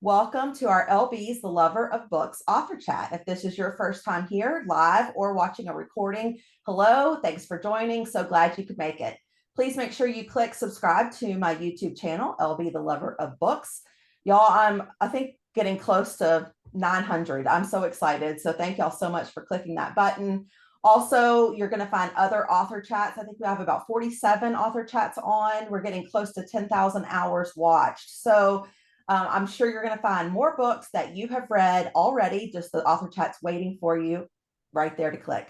Welcome to our LB's The Lover of Books author chat. If this is your first time here, live or watching a recording, hello, thanks for joining. So glad you could make it. Please make sure you click subscribe to my YouTube channel, LB The Lover of Books. Y'all, I think getting close to 900. I'm so excited. So thank y'all so much for clicking that button. Also, you're going to find other author chats. I think we have about 47 author chats on. We're getting close to 10,000 hours watched. So I'm sure you're going to find more books that you have read already, just the author chat's waiting for you right there to click.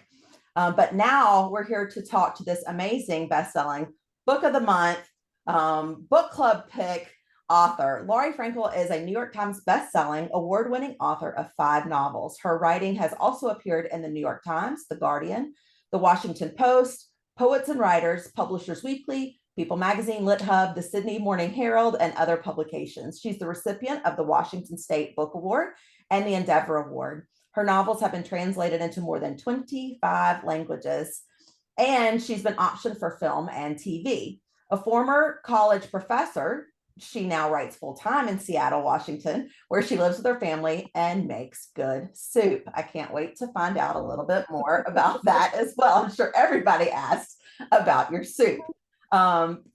But now we're here to talk to this amazing best-selling book of the month, book club pick author. Laurie Frankel is a New York Times best-selling, award-winning author of 5 novels. Her writing has also appeared in the New York Times, The Guardian, The Washington Post, Poets and Writers, Publishers Weekly, People Magazine, Lit Hub, the Sydney Morning Herald, and other publications. She's the recipient of the Washington State Book Award and the Endeavor Award. Her novels have been translated into more than 25 languages, and she's been optioned for film and TV. A former college professor, she now writes full-time in Seattle, Washington, where she lives with her family and makes good soup. I can't wait to find out a little bit more about that as well. I'm sure everybody asked about your soup.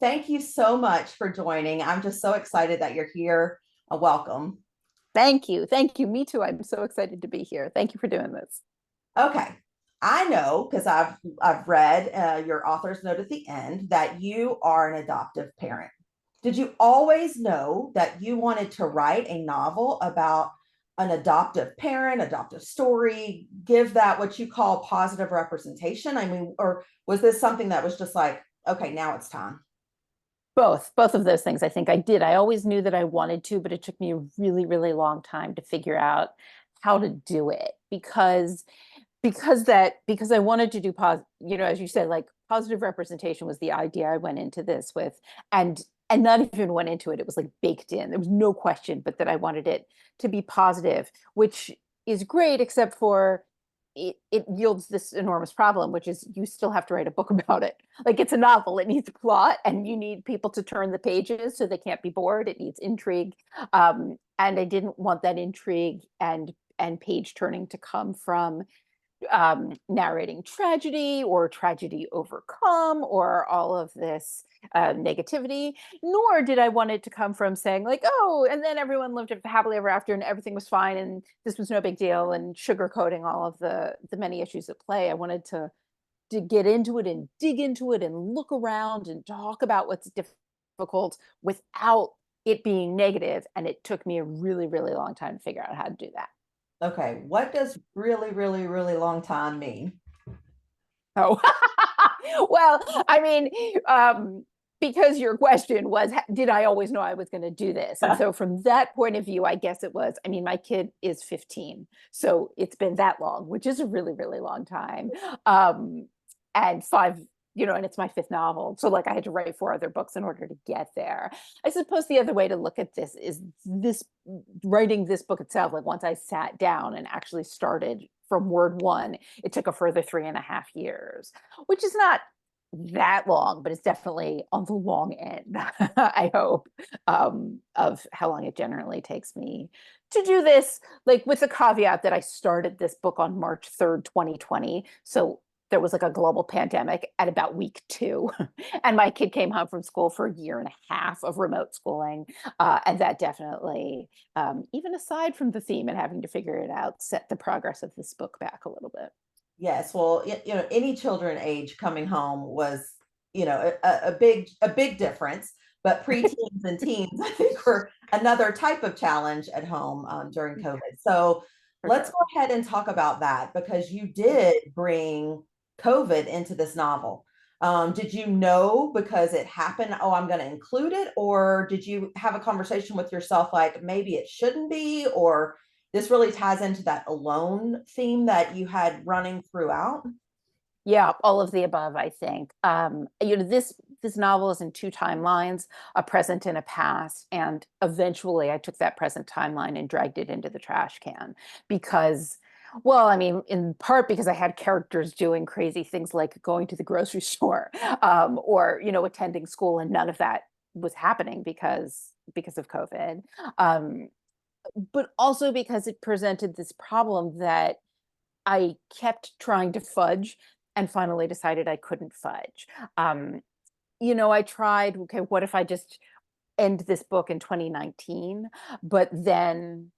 Thank you so much for joining. I'm just so excited that you're here. Welcome. Thank you. Thank you. Me too. I'm so excited to be here. Thank you for doing this. Okay. I know because I've read your author's note at the end that you are an adoptive parent. Did you always know that you wanted to write a novel about an adoptive parent, adoptive story, give that what you call positive representation? I mean, or was this something that was just like, okay, now it's time? Both of those things I think I did. I always knew that I wanted to, but it took me a really, really long time to figure out how to do it because I wanted to do as you said, like positive representation was the idea I went into this with, and not even went into it. It was like baked in. There was no question, but that I wanted it to be positive, which is great, except for it yields this enormous problem, which is you still have to write a book about it. Like it's a novel, it needs a plot, and you need people to turn the pages so they can't be bored. It needs intrigue, and I didn't want that intrigue and page turning to come from narrating tragedy or tragedy overcome or all of this negativity, nor did I want it to come from saying like, oh, and then everyone lived happily ever after and everything was fine and this was no big deal, and sugarcoating all of the many issues at play. I wanted to get into it and dig into it and look around and talk about what's difficult without it being negative. And it took me a really, really long time to figure out how to do that. Okay, what does really, really, really long time mean? Oh, well, I mean, because your question was, did I always know I was going to do this? And so from that point of view, I guess it was, I mean, my kid is 15, so it's been that long, which is a really, really long time. And and it's my 5th novel. So like I had to write 4 other books in order to get there. I suppose the other way to look at this is this writing this book itself, like once I sat down and actually started from word 1, it took a further 3.5 years, which is not that long, but it's definitely on the long end, I hope, of how long it generally takes me to do this, like with the caveat that I started this book on March 3rd, 2020. So there was like a global pandemic at about week 2. And my kid came home from school for a year and a half of remote schooling. And that definitely, even aside from the theme and having to figure it out, set the progress of this book back a little bit. Yes, well, any children age coming home was, a big difference. But preteens and teens, I think, were another type of challenge at home during COVID. So For let's sure. go ahead and talk about that because you did bring COVID into this novel. Did you know because it happened, oh, I'm going to include it? Or did you have a conversation with yourself like maybe it shouldn't be? Or this really ties into that alone theme that you had running throughout? Yeah, all of the above, I think. This novel is in 2 timelines, a present and a past. And eventually I took that present timeline and dragged it into the trash can because, well, I mean, in part because I had characters doing crazy things like going to the grocery store, or, attending school, and none of that was happening because of COVID. Um, but also because it presented this problem that I kept trying to fudge and finally decided I couldn't fudge. Um, I tried, okay, what if I just end this book in 2019? But then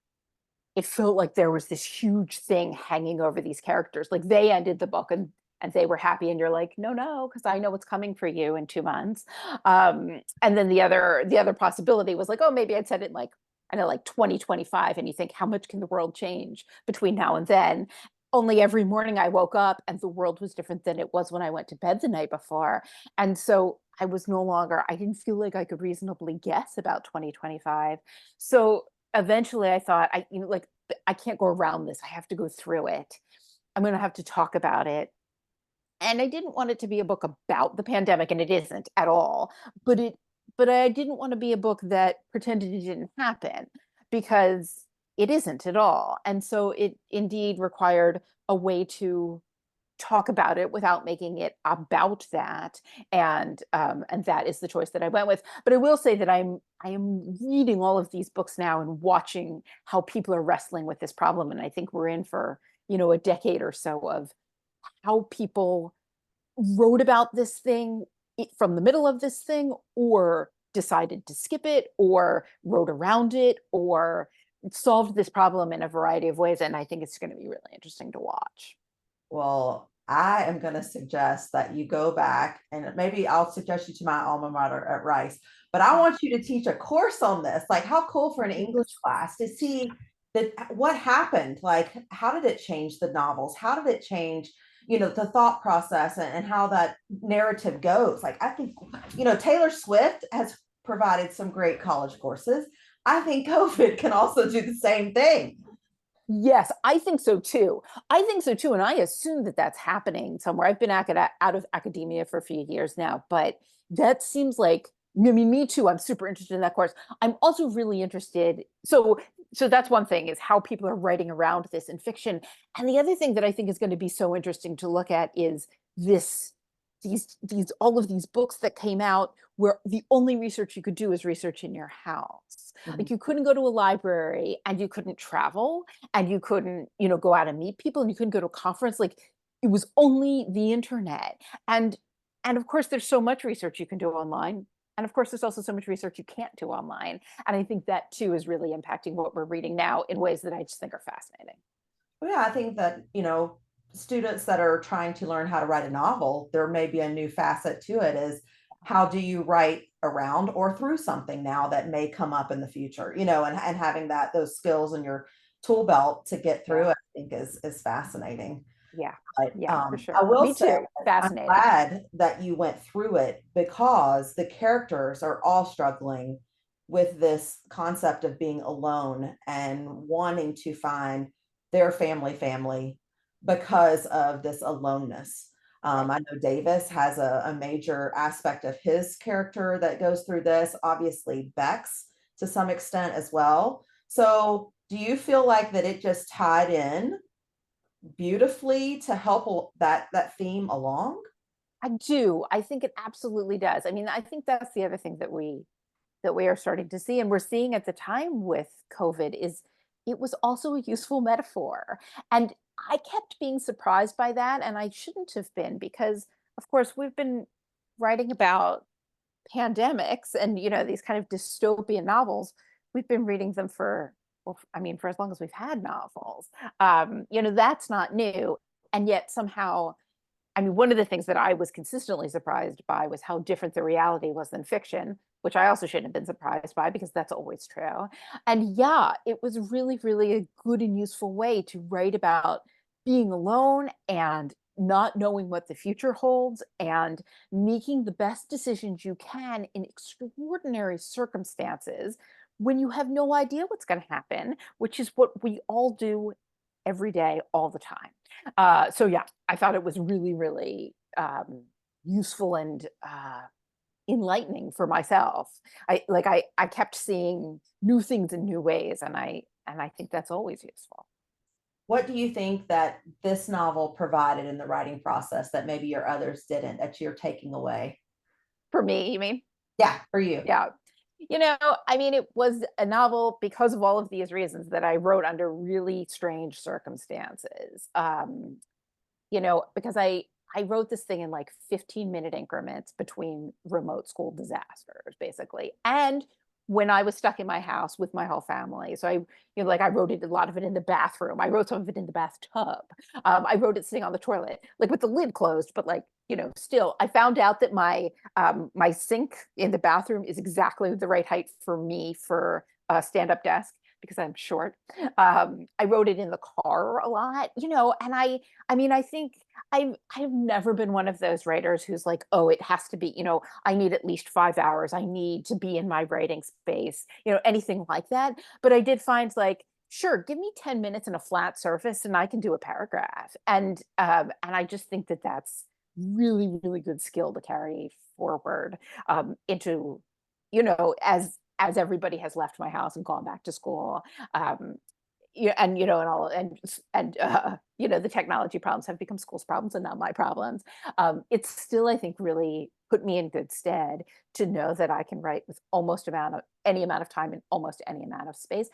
it felt like there was this huge thing hanging over these characters. Like they ended the book and they were happy, and you're like, no, because I know what's coming for you in 2 months. And then the other possibility was like, oh, maybe I'd said it like, I know, like 2025, and you think, how much can the world change between now and then? Only every morning I woke up and the world was different than it was when I went to bed the night before. And so I didn't feel like I could reasonably guess about 2025. So eventually I thought, like, I can't go around this. I have to go through it. I'm going to have to talk about it. And I didn't want it to be a book about the pandemic, and it isn't at all. But I didn't want to be a book that pretended it didn't happen, because it isn't at all. And so it indeed required a way to talk about it without making it about that. And that is the choice that I went with. But I will say that I am reading all of these books now and watching how people are wrestling with this problem. And I think we're in for, a decade or so of how people wrote about this thing from the middle of this thing, or decided to skip it, or wrote around it, or solved this problem in a variety of ways. And I think it's going to be really interesting to watch. Well, I am going to suggest that you go back, and maybe I'll suggest you to my alma mater at Rice, but I want you to teach a course on this. Like, how cool for an English class to see that what happened. Like, how did it change the novels? How did it change, the thought process, and how that narrative goes? Like, I think, Taylor Swift has provided some great college courses. I think COVID can also do the same thing. Yes, I think so too. I think so too. And I assume that that's happening somewhere. I've been out of academia for a few years now, but that seems like, I mean, me too. I'm super interested in that course. I'm also really interested. So that's one thing, is how people are writing around this in fiction. And the other thing that I think is going to be so interesting to look at is this, all of these books that came out where the only research you could do is research in your house. Like you couldn't go to a library, and you couldn't travel, and you couldn't, go out and meet people, and you couldn't go to a conference. Like it was only the internet. And of course there's so much research you can do online. And of course there's also so much research you can't do online. And I think that too is really impacting what we're reading now in ways that I just think are fascinating. Well, yeah, I think that, students that are trying to learn how to write a novel, there may be a new facet to it, is how do you write around or through something now that may come up in the future, and having those skills in your tool belt to get through Yeah. it, I think is fascinating. Yeah. But Yeah, for I sure. will Me say, too. I'm Fascinating. glad that you went through it, because the characters are all struggling with this concept of being alone and wanting to find their family because of this aloneness. Right. I know Davis has a major aspect of his character that goes through this, obviously Bex to some extent as well. So do you feel like that it just tied in beautifully to help that theme along? I do. I think it absolutely does. I mean, I think that's the other thing that we are starting to see, and we're seeing at the time with COVID, is it was also a useful metaphor. And I kept being surprised by that, and I shouldn't have been, because of course we've been writing about pandemics and these kind of dystopian novels. We've been reading them for, well, I mean, for as long as we've had novels. That's not new. And yet somehow, I mean, one of the things that I was consistently surprised by was how different the reality was than fiction, which I also shouldn't have been surprised by, because that's always true. And yeah, it was really, really a good and useful way to write about being alone and not knowing what the future holds, and making the best decisions you can in extraordinary circumstances when you have no idea what's going to happen, which is what we all do every day, all the time. So yeah, I thought it was really, really useful and enlightening for myself. I kept seeing new things in new ways, and I think that's always useful. What do you think that this novel provided in the writing process that maybe your others didn't, that you're taking away? For me, you mean? Yeah, for you. Yeah. I mean, it was a novel because of all of these reasons that I wrote under really strange circumstances. Because I wrote this thing in like 15-minute increments between remote school disasters, basically. And when I was stuck in my house with my whole family. So like I wrote it, a lot of it in the bathroom. I wrote some of it in the bathtub. I wrote it sitting on the toilet, like with the lid closed, but like, still, I found out that my sink in the bathroom is exactly the right height for me for a stand-up desk because I'm short. I wrote it in the car a lot, and I mean, I think I've never been one of those writers who's like, oh, it has to be, I need at least 5 hours. I need to be in my writing space, anything like that. But I did find like, sure, give me 10 minutes in a flat surface and I can do a paragraph. And I just think that that's really, really good skill to carry forward into, as everybody has left my house and gone back to school. Um, yeah, and all the technology problems have become school's problems and not my problems. It's still, I think, really put me in good stead to know that I can write with almost any amount of time in almost any amount of space,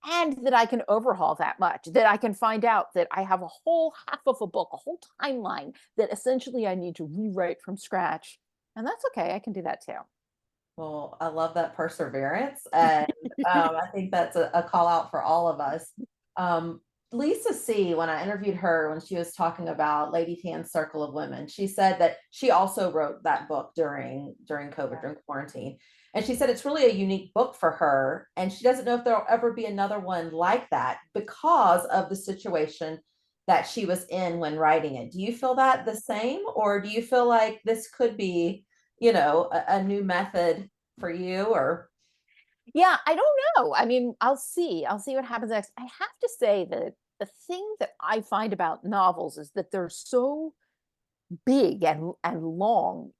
and that I can overhaul that much, that I can find out that I have a whole half of a book, a whole timeline that essentially I need to rewrite from scratch. And that's okay. I can do that too. Well, I love that perseverance. And I think that's a call out for all of us. Um, Lisa C., when I interviewed her, when she was talking about Lady Tan's Circle of Women, she said that she also wrote that book during COVID, during quarantine. And she said it's really a unique book for her. And she doesn't know if there'll ever be another one like that because of the situation that she was in when writing it. Do you feel that the same? Or do you feel like this could be, a new method for you? Or Yeah, I don't know. I mean, I'll see. I'll see what happens next. I have to say that the thing that I find about novels is that they're so big and long,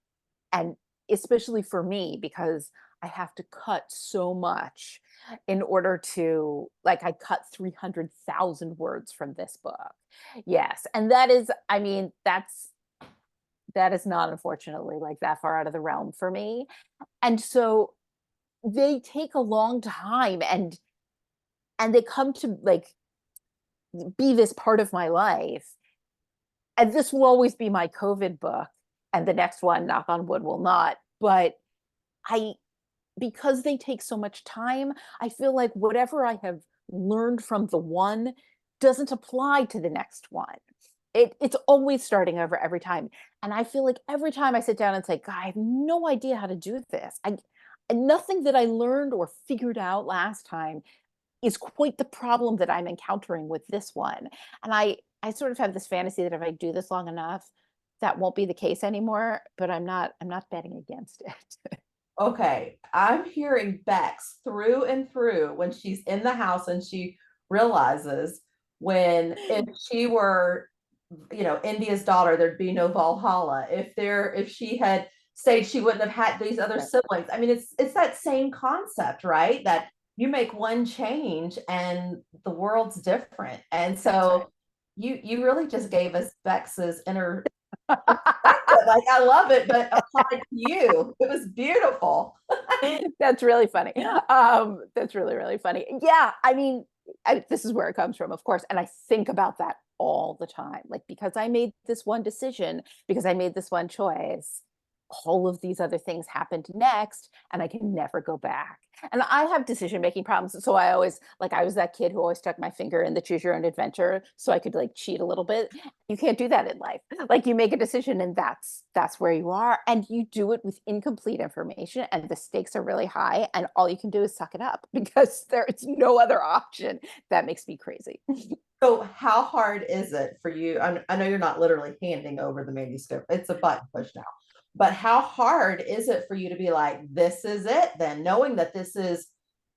and especially for me because I have to cut so much in order to, like, I cut 300,000 words from this book. Yes, and that is, I mean, that is not, unfortunately, like that far out of the realm for me. And so they take a long time, and they come to like be this part of my life. And this will always be my COVID book, and the next one, knock on wood, will not. But I, because they take so much time, I feel like whatever I have learned from the one doesn't apply to the next one. It's always starting over every time. And I feel like every time I sit down and say, God, I have no idea how to do this. Nothing that I learned or figured out last time is quite the problem that I'm encountering with this one. And I sort of have this fantasy that if I do this long enough, that won't be the case anymore, but I'm not betting against it. okay, I'm hearing Bex through and through when she's in the house and she realizes when if she were, India's daughter, there'd be no Valhalla. If she had stayed, she wouldn't have had these other Right. siblings. I mean, it's that same concept, right? That you make one change and the world's different. And That's right. so you really just gave us Bex's inner like I love it, but applied to you. It was beautiful. That's really funny. That's really, really funny. Yeah, I mean, this is where it comes from, of course. And I think about that all the time. Like, because I made this one decision, because I made this one choice, all of these other things happened next, and I can never go back. And I have decision making problems. So I always, like, I was that kid who always stuck my finger in the choose your own adventure so I could like cheat a little bit. You can't do that in life. Like, you make a decision and that's where you are, and you do it with incomplete information, and the stakes are really high, and all you can do is suck it up because there's no other option. That makes me crazy. So how hard is it for you? I know you're not literally handing over the manuscript. It's a button push now. But how hard is it for you to be like, this is it then, knowing that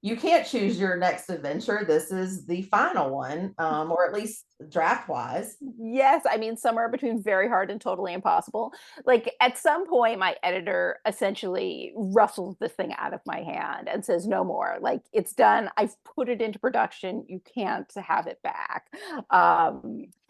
you can't choose your next adventure. This is the final one, or at least draft wise. Yes, I mean, somewhere between very hard and totally impossible. Like, at some point, my editor essentially ruffles the thing out of my hand and says, no more. Like, it's done. I've put it into production. You can't have it back.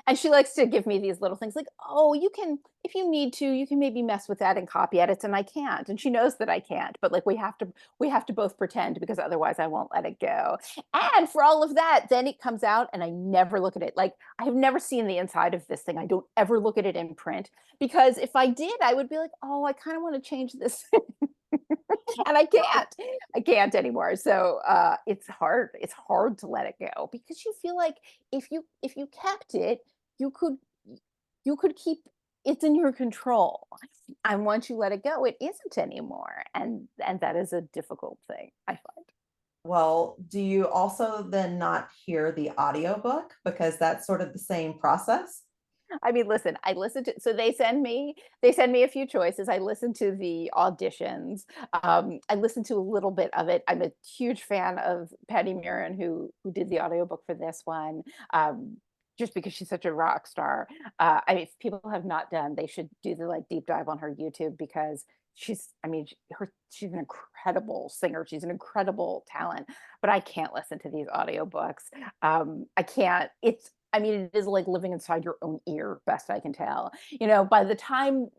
And she likes to give me these little things like, oh, you can, if you need to, you can maybe mess with that and copy edits, and I can't. And she knows that I can't, but like we have to both pretend, because otherwise I won't let it go. And for all of that, then it comes out and I never look at it. Like, I have never seen the inside of this thing. I don't ever look at it in print, because if I did, I would be like, oh, I kind of want to change this. And I can't anymore. So it's hard to let it go, because you feel like if you kept it, you could you could keep, it's in your control. And once you let it go, it isn't anymore. And that is a difficult thing, I find. Well, do you also then not hear the audiobook because that's sort of the same process? I mean, listen, I listen to, so they send me a few choices. I listen to the auditions. I listen to a little bit of it. I'm a huge fan of Patty Murin, who did the audiobook for this one. Just because she's such a rock star. I mean, if people have not done, they should do the like deep dive on her YouTube, because I mean, she's an incredible singer. She's an incredible talent, but I can't listen to these audiobooks. I can't, I mean, it is like living inside your own ear, best I can tell. By the time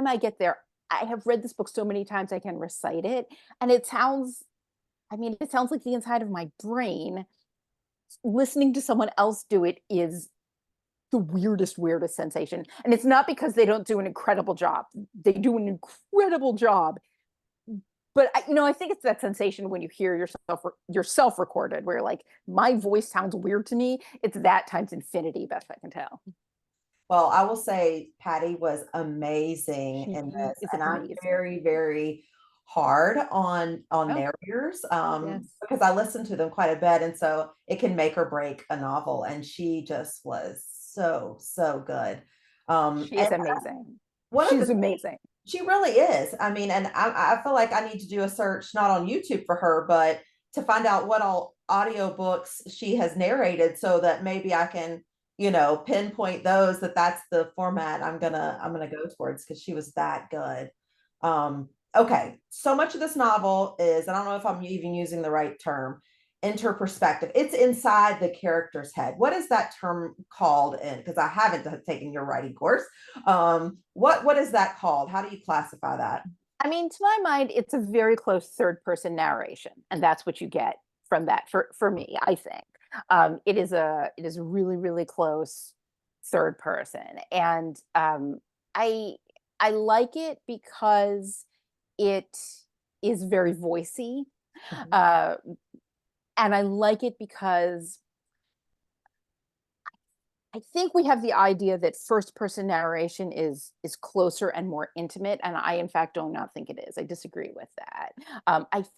I get there, I have read this book so many times I can recite it. And it sounds like the inside of my brain. Listening to someone else do it is the weirdest sensation. And it's not because they don't do an incredible job. They do an incredible job. But I think it's that sensation when you hear yourself recorded, where like, my voice sounds weird to me. It's that times infinity, best I can tell. Well, I will say Patty was amazing in She this, is and I'm amazing. very, very hard on Oh, narrators yes. because I listen to them quite a bit, and so it can make or break a novel. And she just was so, so good. She And is amazing. one of the She's amazing. She really is. I mean, and I feel like I need to do a search not on YouTube for her, but to find out what all audiobooks she has narrated so that maybe I can, pinpoint those that's the format I'm gonna go towards because she was that good. Okay, so much of this novel is, I don't know if I'm even using the right term, interperspective. It's inside the character's head. What is that term called in? Because I haven't taken your writing course. What is that called? How do you classify that? I mean, to my mind, it's a very close third person narration, and that's what you get from that for me, I think. It is a really, really close third person. And I I like it because it is very voicey. Mhm. Uh, and I like it because I think we have the idea that first person narration is closer and more intimate, and I in fact do not think it is. I disagree with that.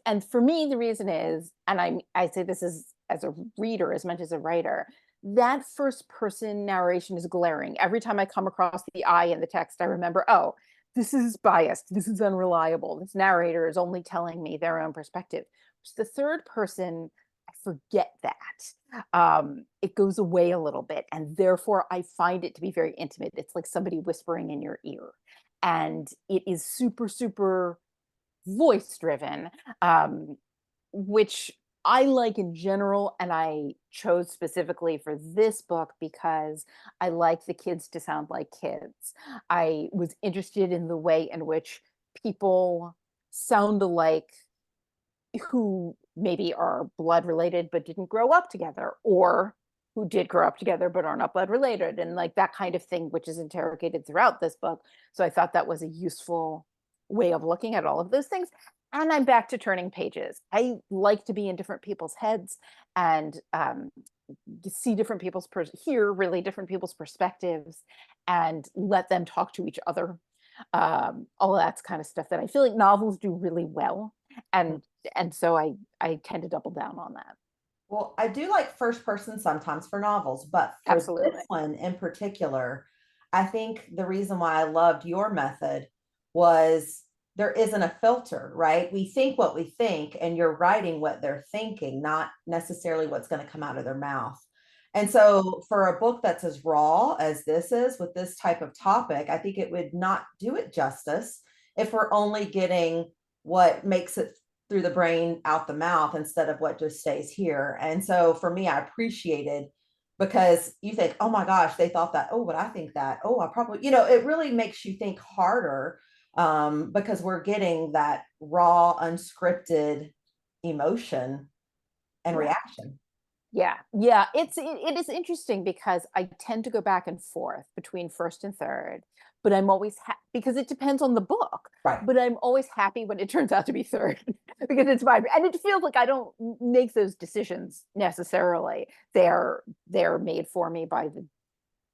And for me, the reason is, and I say this as a reader as much as a writer, that first person narration is glaring. Every time I come across the I in the text, I remember, oh, this is biased. This is unreliable. This narrator is only telling me their own perspective. The third person, I forget that. It goes away a little bit, and therefore I find it to be very intimate. It's like somebody whispering in your ear, and it is super, super voice driven, which I like in general. And I chose specifically for this book because I like the kids to sound like kids. I was interested in the way in which people sound alike who maybe are blood related but didn't grow up together, or who did grow up together but are not blood related, and like that kind of thing, which is interrogated throughout this book. So I thought that was a useful way of looking at all of those things. And I'm back to turning pages. I like to be in different people's heads, and see hear really different people's perspectives, and let them talk to each other. All of that's kind of stuff that I feel like novels do really well. And so I tend to double down on that. Well, I do like first person sometimes for novels, but for this Absolutely. one in particular, I think the reason why I loved your method was there isn't a filter, right? We think what we think, and you're writing what they're thinking, not necessarily what's going to come out of their mouth. And so, for a book that's as raw as this is with this type of topic, I think it would not do it justice if we're only getting what makes it through the brain out the mouth instead of what just stays here. And so for me, I appreciated because you think, oh my gosh, they thought that. Oh, but I think that. Oh, I probably, it really makes you think harder, because we're getting that raw, unscripted emotion and Yeah. reaction. Yeah, yeah, it is interesting because I tend to go back and forth between first and third, but I'm always because it depends on the book. Right. But I'm always happy when it turns out to be third because it's my and it feels like I don't make those decisions necessarily. They're made for me by the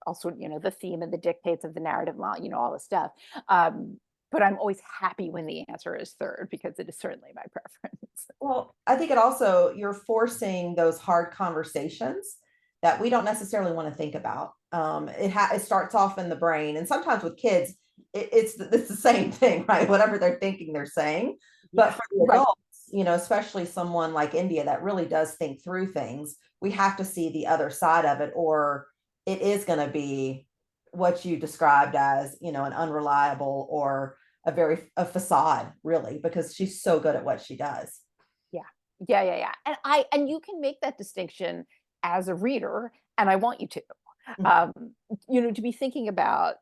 also, the theme and the dictates of the narrative law, all the stuff. Um, but I'm always happy when the answer is third because it is certainly my preference. Well, I think it also, you're forcing those hard conversations that we don't necessarily want to think about. It starts off in the brain, and sometimes with kids, it's the same thing, right? Whatever they're thinking, they're saying. But Yeah, for the right. adults, especially someone like India that really does think through things, we have to see the other side of it, or it is going to be what you described as, an unreliable or a facade, really, because she's so good at what she does. Yeah. Yeah, yeah, yeah. And you can make that distinction as a reader, and I want you to. Um, to be thinking about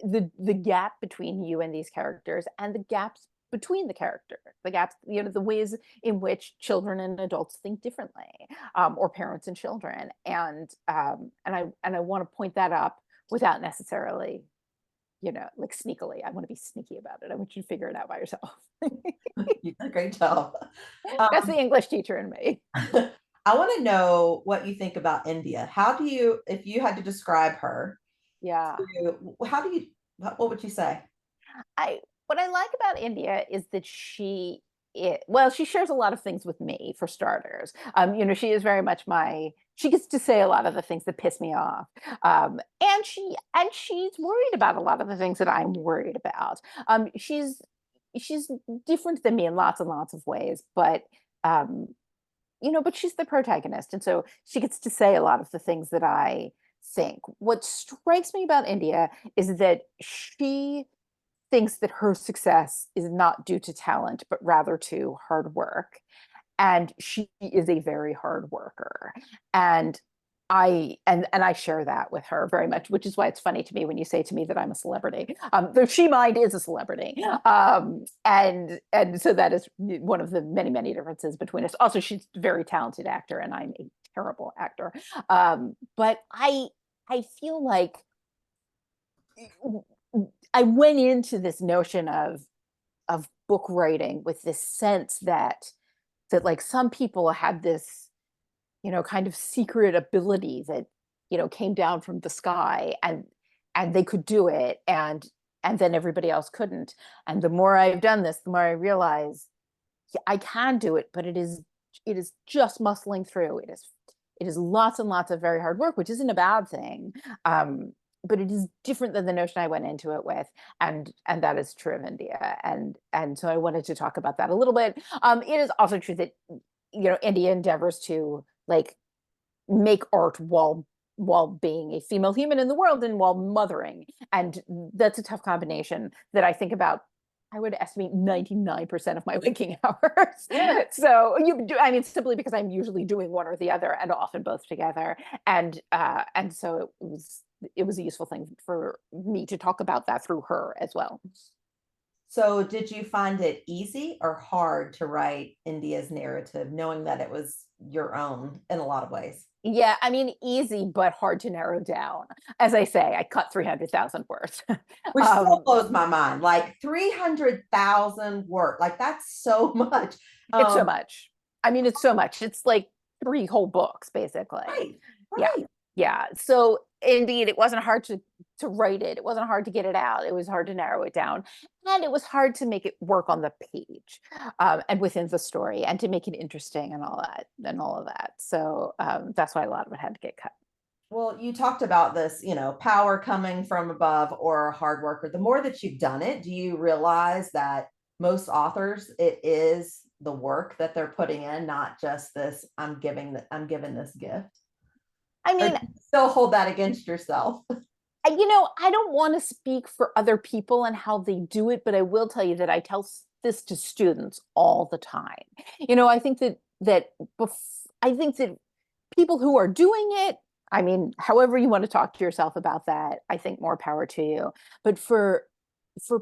the gap between you and these characters and the gaps between the characters, the gaps, the ways in which children and adults think differently, or parents and children. And I want to point that up without necessarily, like sneakily. I want to be sneaky about it. I want you to figure it out by yourself. You did a great job. That's Um, the English teacher in me. I want to know what you think about India. How do you, if you had to describe her, Yeah. how do you, what would you say? I What I like about India is that well, she shares a lot of things with me for starters. She is very much she gets to say a lot of the things that piss me off. And she's worried about a lot of the things that I'm worried about. She's different than me in lots and lots of ways, um, but she's the protagonist. And so she gets to say a lot of the things that I think. What strikes me about India is that she thinks that her success is not due to talent, but rather to hard work. And she is a very hard worker. And I share that with her very much, which is why it's funny to me when you say to me that I'm a celebrity. Though she mind is a celebrity, and so that is one of the many many differences between us. Also, she's a very talented actor, and I'm a terrible actor. But I feel like I went into this notion of book writing with this sense that like some people had this, kind of secret ability that, came down from the sky and they could do it and then everybody else couldn't. And the more I've done this, the more I realize, yeah, I can do it, but it is just muscling through. It is lots and lots of very hard work, which isn't a bad thing. Um, but it is different than the notion I went into it with, and that is true of India, and so I wanted to talk about that a little bit. It is also true that India endeavors to like make art while being a female human in the world and while mothering, and that's a tough combination that I think about. I would estimate 99% of my waking hours. So I mean, simply because I'm usually doing one or the other, and often both together. And so it was a useful thing for me to talk about that through her as well. So, did you find it easy or hard to write India's narrative, knowing that it was your own in a lot of ways? Yeah, I mean, easy but hard to narrow down. As I say, I cut 300,000 words. Which still um, blows my mind. Like 300,000 words, like that's so much. it's so Um, much. I mean, it's so much. It's like three whole books, basically. right, Yeah, right. yeah. So indeed, it wasn't hard to write it. It wasn't hard to get it out. It was hard to narrow it down, and it was hard to make it work on the page, and within the story, and to make it interesting and all that and all of that. So that's why a lot of it had to get cut. Well, you talked about this, power coming from above or a hard worker. The more that you've done it, do you realize that most authors, it is the work that they're putting in, not just this, I'm given this gift? I Or mean, do you still hold that against yourself? I don't want to speak for other people and how they do it, but I will tell you that I tell this to students all the time. I think that I think that people who are doing it I mean, however you want to talk to yourself about that, I think more power to you. But for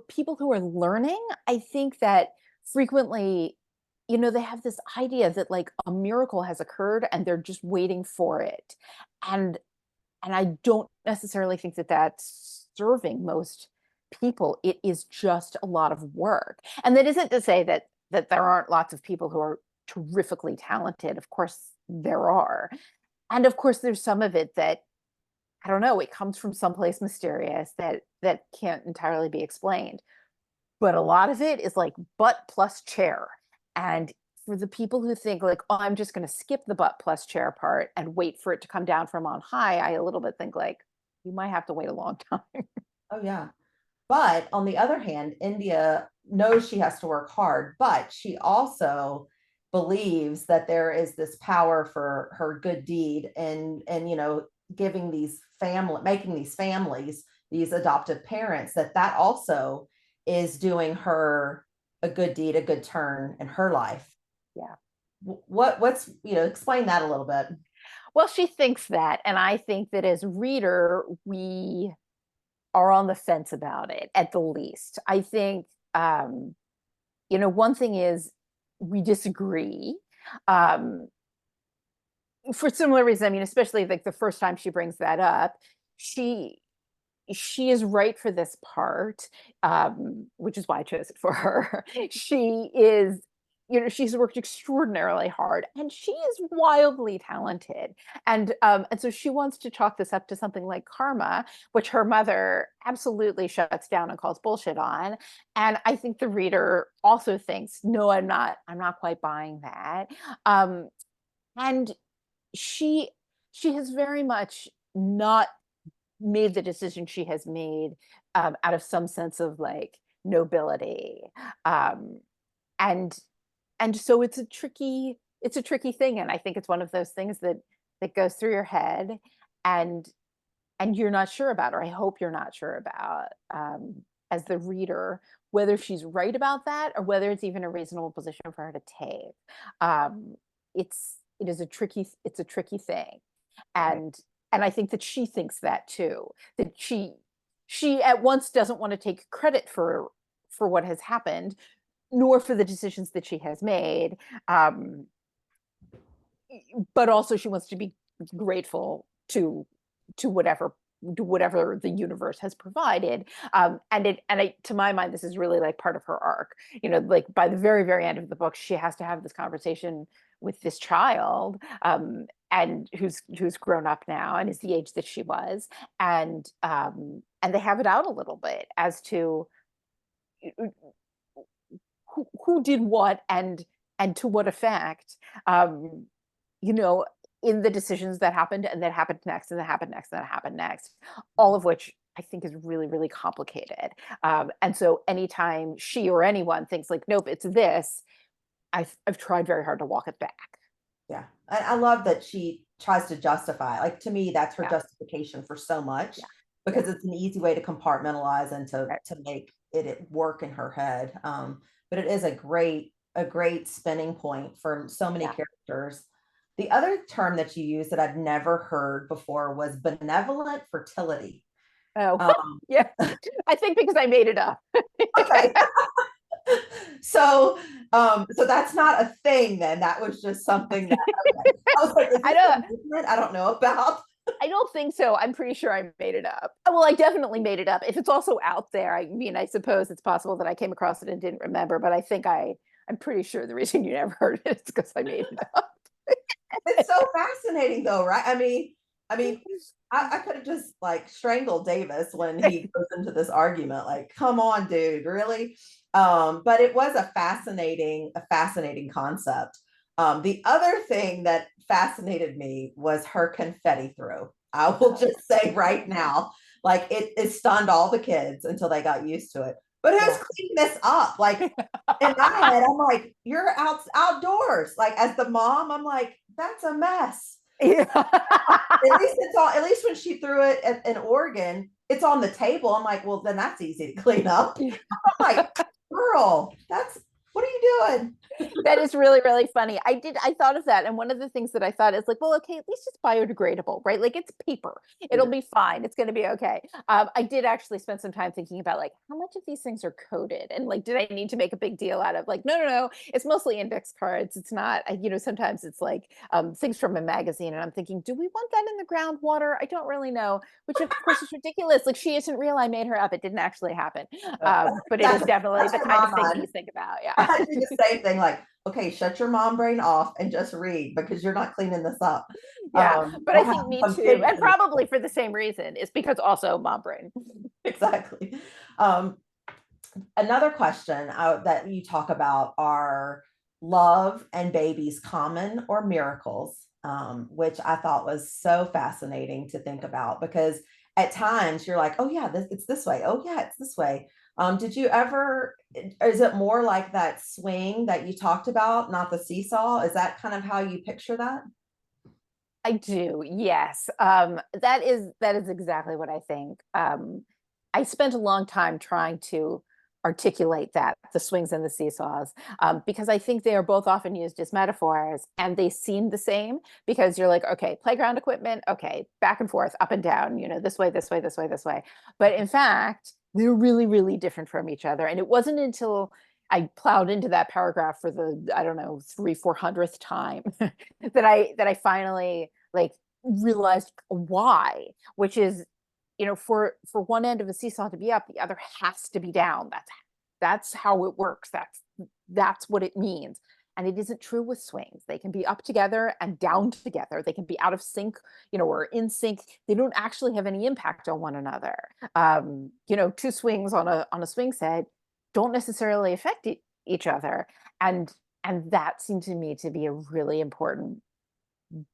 people who are learning, I think that frequently, they have this idea that like a miracle has occurred and they're just waiting for it. And and I don't necessarily think that that's serving most people. It is just a lot of work. And that isn't to say that there aren't lots of people who are terrifically talented. Of course there are. And of course there's some of it that I don't know, it comes from someplace mysterious that can't entirely be explained. But a lot of it is like butt plus chair. And for the people who think like, oh, I'm just going to skip the butt plus chair part and wait for it to come down from on high, I a little bit think like, you might have to wait a long time. Oh yeah. But on the other hand, India knows she has to work hard, but she also believes that there is this power for her good deed and giving these family making these families, these adoptive parents, that also is doing her a good deed, a good turn in her life. Yeah. What's explain that a little bit. Well, she thinks that. And I think that as reader, we are on the fence about it at the least. I think, one thing is we disagree. Um, for similar reasons, I mean, especially like the first time she brings that up, she she is right for this part, which is why I chose it for her. She is, she's worked extraordinarily hard, and she is wildly talented. And so she wants to chalk this up to something like karma, which her mother absolutely shuts down and calls bullshit on. And I think the reader also thinks, no, I'm not quite buying that. Um, and she she has very much not made the decision she has made out of some sense of like nobility, um, and and so it's a tricky thing, and I think it's one of those things that goes through your head, and and you're not sure about, or I hope you're not sure about, as the reader, whether she's right about that or whether it's even a reasonable position for her to take. um, it's a tricky thing, Right. and and I think that she thinks that too, that she at once doesn't want to take credit for what has happened, nor for the decisions that she has made, um, but also she wants to be grateful to whatever the universe has provided. To my mind, this is really like part of her arc. Like by the very, very end of the book, she has to have this conversation with this child, and who's grown up now and is the age that she was, and they have it out a little bit as to who did what and to what effect, um, you know, in the decisions that happened and that happened next and that happened next and that happened next, all of which I think is really, really complicated. And so anytime she or anyone thinks like, nope, it's this, I've tried very hard to walk it back. Yeah. I love that she tries to justify. Like to me, that's her Yeah, justification for so much yeah, yeah, because it's an easy way to compartmentalize and to right. to make it work in her head. But it is a great spinning point for so many Yeah. characters. The other term that you used that I've never heard before was benevolent fertility. Oh, Um, yeah. I think because I made it up. okay. So that's not a thing then. That was just something that okay. I was like, is I this a don't. movement I don't know about? I don't think so. I'm pretty sure I made it up. Well, I definitely made it up. If it's also out there, I mean, I suppose it's possible that I came across it and didn't remember, but I'm pretty sure the reason you never heard it is because I made it up. It's so fascinating though, right? I mean, I could have just like strangled Davis when he goes into this argument. Like, come on, dude, really? But it was a fascinating concept. The other thing that fascinated me was her confetti throw. I will just say right now, like it stunned all the kids until they got used to it. But who's Yeah. cleaning this up? Like in my head, I'm like, you're outdoors. Like as the mom, I'm like, that's a mess. Yeah. At least when she threw it in Oregon, it's on the table. I'm like, well, then that's easy to clean up. I'm like, girl, that's what are you doing? That is really, really funny. I thought of that. And one of the things that I thought is like, well, okay, at least it's biodegradable, right? Like it's paper. It'll be fine. It's going to be okay. I did actually spend some time thinking about like how much of these things are coated and like, did I need to make a big deal out of like, no, no, no, it's mostly index cards. It's not, sometimes it's like things from a magazine. And I'm thinking, do we want that in the groundwater? I don't really know, which of course is ridiculous. Like she isn't real. I made her up. It didn't actually happen. But it is definitely the That's kind my of thing mind. you think about. Yeah. I do the same thing. Like, okay, shut your mom brain off and just read because you're not cleaning this up. Yeah, but I We'll have think me some too, kids and in this. probably for the same reason. It's because also mom brain. Exactly. Um, Another question that you talk about are love and babies common or miracles, which I thought was so fascinating to think about because at times you're like, oh yeah, it's this way. Oh yeah, it's this way. Did you ever, is it more like that swing that you talked about, not the seesaw? Is that kind of how you picture that? I do, yes. That is exactly what I think. I spent a long time trying to articulate that, the swings and the seesaws, because I think they are both often used as metaphors and they seem the same because you're like, okay, playground equipment, okay, back and forth, up and down, this way, this way, this way, this way. But in fact, they're really, really different from each other. And it wasn't until I plowed into that paragraph for the, I don't know, 300-400th time that I finally like realized why, which is, for one end of a seesaw to be up, the other has to be down. That's how it works. That's what it means. And it isn't true with swings. They can be up together and down together. They can be out of sync, or in sync. They don't actually have any impact on one another. Two swings on a swing set don't necessarily affect each other. And that seemed to me to be a really important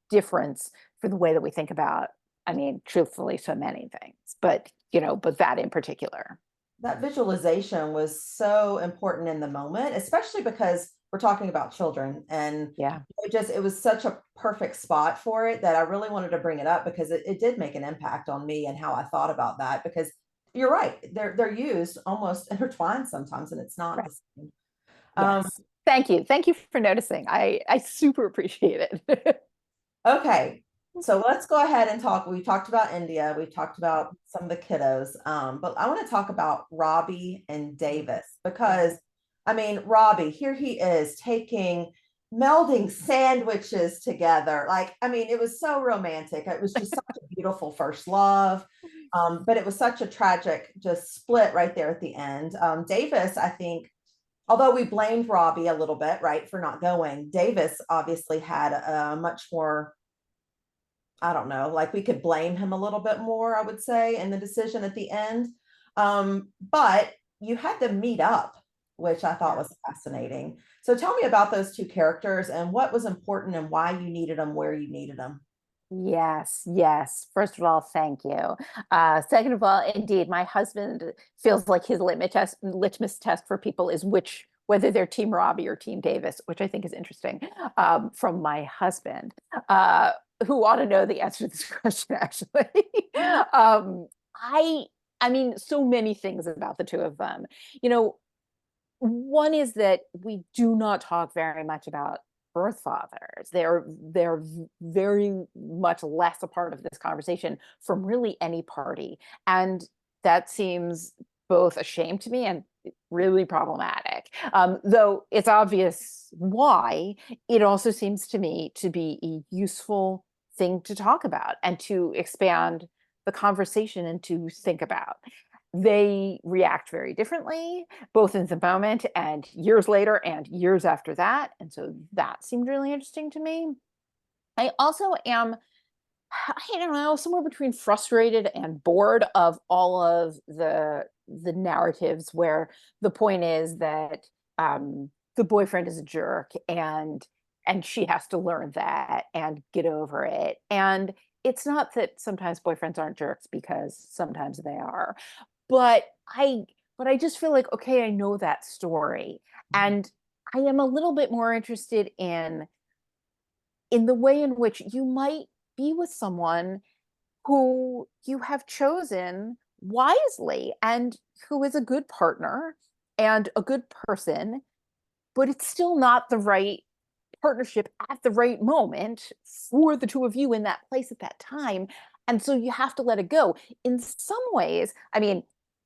difference for the way that we think about, I mean, truthfully, so many things, but that in particular. That visualization was so important in the moment, especially because we're talking about children and Yeah. it was such a perfect spot for it that I really wanted to bring it up because it did make an impact on me and how I thought about that because you're right. They're used almost intertwined sometimes and it's not Right. the same. Um, Yes. Thank you. Thank you for noticing. I super appreciate it. Okay, so let's go ahead and talk. We talked about India, we talked about some of the kiddos, but I want to talk about Robbie and Davis because, I mean, Robbie, here he is melding sandwiches together. Like, I mean, it was so romantic. It was just such a beautiful first love, but it was such a tragic just split right there at the end. Davis, I think, although we blamed Robbie a little bit, right, for not going, Davis obviously had a much more, I don't know, like we could blame him a little bit more, I would say, in the decision at the end. But you had them meet up, which I thought Yeah. was fascinating. So tell me about those two characters and what was important and why you needed them where you needed them. Yes, yes. First of all, thank you. Second of all, indeed, my husband feels like his litmus test for people is whether they're Team Robbie or Team Davis, which I think is interesting, from my husband, who ought to know the answer to this question, actually. um, I, I mean, so many things about the two of them. You know, One is that we do not talk very much about birth fathers. They're very much less a part of this conversation from really any party. And that seems both a shame to me and really problematic. Though it's obvious why, it also seems to me to be a useful thing to talk about and to expand the conversation and to think about. They react very differently, both in the moment and years later and years after that. And so that seemed really interesting to me. I also am, I don't know, somewhere between frustrated and bored of all of the narratives where the point is that the boyfriend is a jerk and she has to learn that and get over it. And it's not that sometimes boyfriends aren't jerks because sometimes they are, but I just feel like, okay, I know that story. And I am a little bit more interested in the way in which you might be with someone who you have chosen wisely and who is a good partner and a good person but it's still not the right partnership at the right moment for the two of you in that place at that time. And so you have to let it go. In some ways, I mean,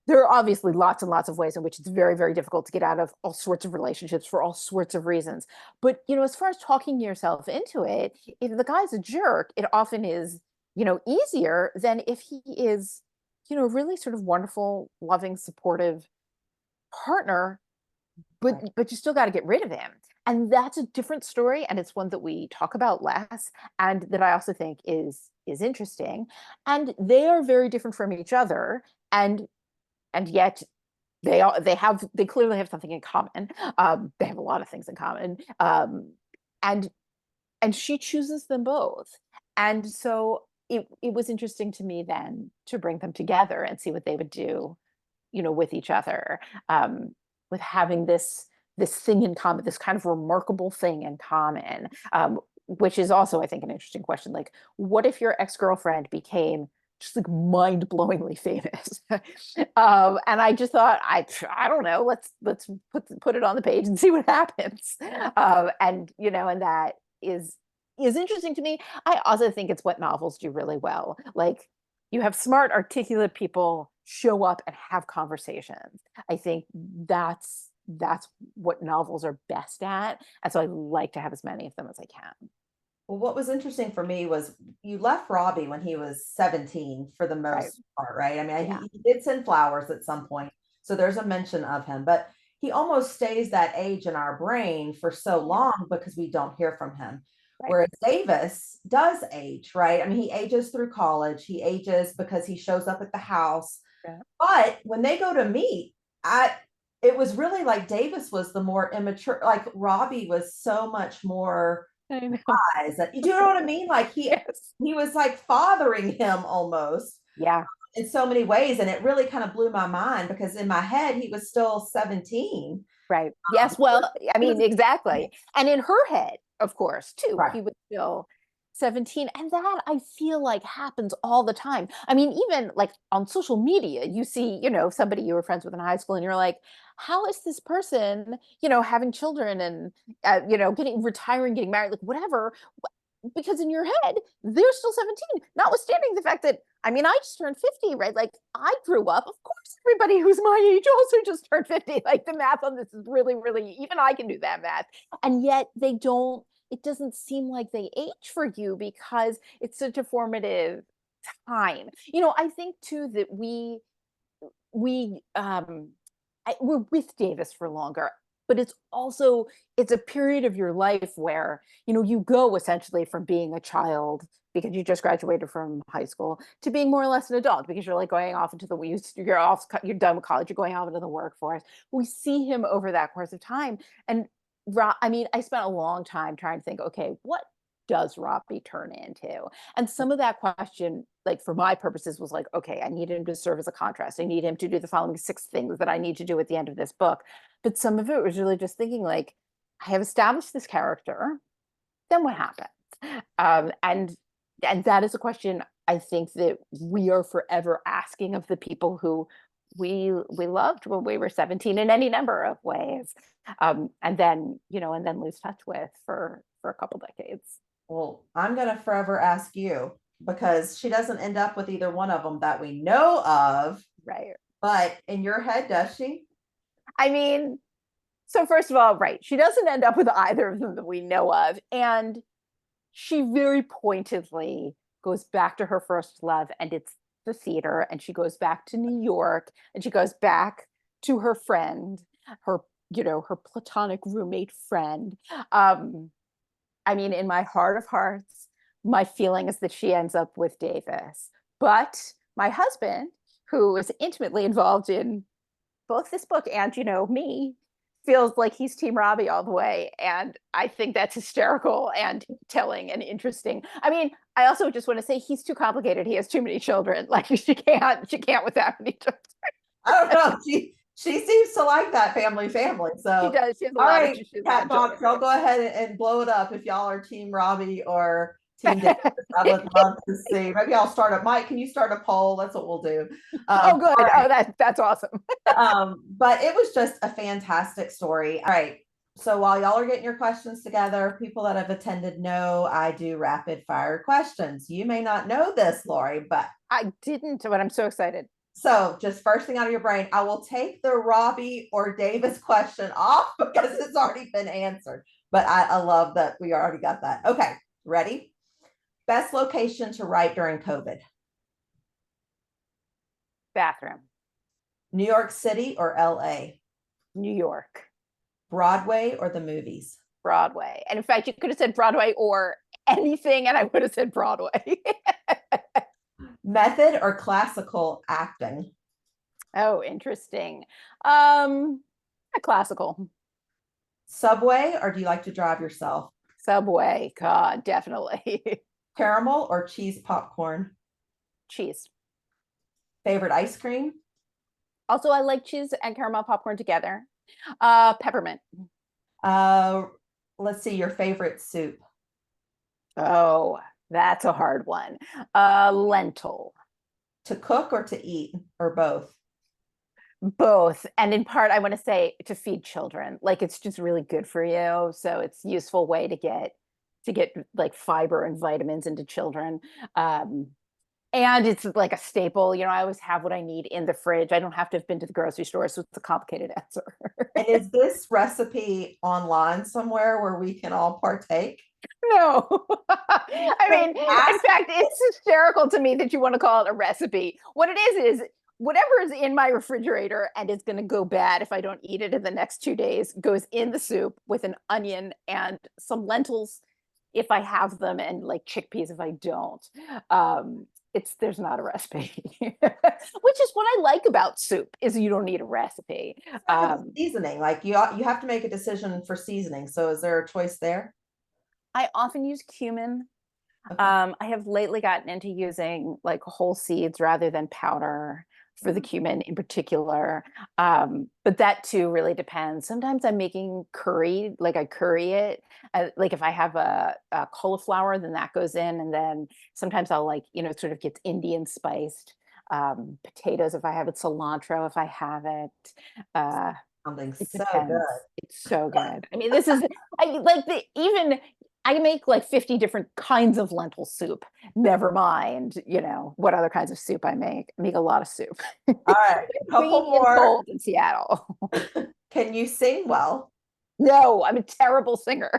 there are obviously lots and lots of ways in which it's very, very difficult to get out of all sorts of relationships for all sorts of reasons. But, as far as talking yourself into it, if the guy's a jerk, it often is, easier than if he is, really sort of wonderful, loving, supportive partner, but you still got to get rid of him. And that's a different story, and it's one that we talk about less, and that I also think is interesting. And they are very different from each other, and yet they clearly have something in common. They have a lot of things in common, and she chooses them both. And so it was interesting to me then to bring them together and see what they would do, with each other, with having this thing in common, this kind of remarkable thing in common, which is also, I think, an interesting question. Like, what if your ex-girlfriend became just like mind-blowingly famous? And I just thought, I don't know, let's put it on the page and see what happens. And and that is interesting to me. I also think it's what novels do really well. Like, you have smart, articulate people show up and have conversations. I think that's what novels are best at. And so I like to have as many of them as I can. Well, what was interesting for me was you left Robbie when he was 17 for the Right. most part, right? I mean, Yeah. he did send flowers at some point, so there's a mention of him, but he almost stays that age in our brain for so Yeah. long because we don't hear from him. Right. Whereas Davis does age, right? I mean, he ages through college, he ages because he shows up at the house. Yeah. But when they go to meet, I it was really like Davis was the more immature, like Robbie was so much more I know. wise. Do you know what I mean? Like Yes. he was like fathering him almost Yeah. in so many ways. And it really kind of blew my mind because in my head he was still 17. Right. Yes. He Well, I was mean, exactly. And in her head, of course, too, right. he was still 17. And that I feel like happens all the time. I mean, even like on social media, you see, somebody you were friends with in high school, and you're like, how is this person, having children and, getting retiring, getting married, like whatever, because in your head they're still 17, notwithstanding the fact that, I mean, I just turned 50, right? Like, I grew up, of course everybody who's my age also just turned 50. Like, the math on this is really, really, even I can do that math. And yet they don't, it doesn't seem like they age for you because it's such a formative time. I think too that we're with Davis for longer, but it's a period of your life where, you go essentially from being a child because you just graduated from high school to being more or less an adult because you're like going off into you're done with college, you're going off into the workforce. We see him over that course of time. And I mean, I spent a long time trying to think, okay, what does Robbie turn into? And some of that question, like for my purposes, was like, okay, I need him to serve as a contrast. I need him to do the following 6 things that I need to do at the end of this book. But some of it was really just thinking, like, I have established this character, then what happens? And that is a question I think that we are forever asking of the people who we loved when we were 17 in any number of ways. And then lose touch with for a couple decades. Well, I'm gonna forever ask you because she doesn't end up with either one of them that we know of. Right. But in your head, does she? I mean, so first of all, right, she doesn't end up with either of them that we know of. And she very pointedly goes back to her first love, and it's the theater. And she goes back to New York, and she goes back to her friend, her, her platonic roommate friend. I mean, in my heart of hearts, my feeling is that she ends up with Davis. But my husband, who is intimately involved in both this book and, me, feels like he's Team Robbie all the way. And I think that's hysterical and telling and interesting. I mean, I also just want to say he's too complicated. He has too many children. Like, she can't with that many children. I don't know. She seems to like that family. She So does. She has a all lot of right, she has a lot Cat of Box, children. y'all go ahead and blow it up if y'all are Team Robbie or Team Davis. I would love to see. Maybe I'll start a Mike. Can you start a poll? That's what we'll do. Oh, good. All Oh, right. that's awesome. But it was just a fantastic story. All right. So while y'all are getting your questions together, people that have attended know I do rapid fire questions. You may not know this, Laurie, but I didn't, but I'm so excited. so just first thing out of your brain, I will take the Robbie or Davis question off because it's already been answered. But I love that we already got that. Okay, ready? Best location to write during COVID? Bathroom. New York City or LA? New York. Broadway or the movies? Broadway. And in fact, you could have said Broadway or anything, and I would have said Broadway. Method or classical acting? Oh, interesting. Um, Classical. Subway or do you like to drive yourself? Subway. God, definitely. Caramel or cheese popcorn? Cheese. Favorite ice cream? Also, I like cheese and caramel popcorn together. Peppermint. Uh, let's see, your favorite soup. Oh, that's a hard one. Lentil. To cook or to eat or both? Both. And in part, I want to say to feed children. Like it's just really good for you. So it's a useful way to get like fiber and vitamins into children. Um, and it's like a staple. You know, I always have what I need in the fridge. I don't have to have been to the grocery store, so it's a complicated answer. And is this recipe online somewhere where we can all partake? No. I mean, in fact, it's hysterical to me that you want to call it a recipe. What it is whatever is in my refrigerator and it's going to go bad if I don't eat it in the next 2 days goes in the soup with an onion and some lentils if I have them and like chickpeas if I don't. It's there's not a recipe, which is what I like about soup is you don't need a recipe. Seasoning, like you have to make a decision for seasoning. So is there a choice there? I often use cumin. Okay. I have lately gotten into using like whole seeds rather than powder for the cumin in particular. But that too really depends. Sometimes I'm making curry, like I curry it. Like if I have a cauliflower, then that goes in. And then sometimes I'll like, you know, it sort of gets Indian spiced. Potatoes, if I have it, cilantro, if I have it. Uh, Something it so depends. good. It's so good. I mean, this is I like the even I make like 50 different kinds of lentil soup. Never mind, you know, what other kinds of soup I make. I make a lot of soup. All right, a couple Rainy and more. cold in Seattle. Can you sing well? No, I'm a terrible singer.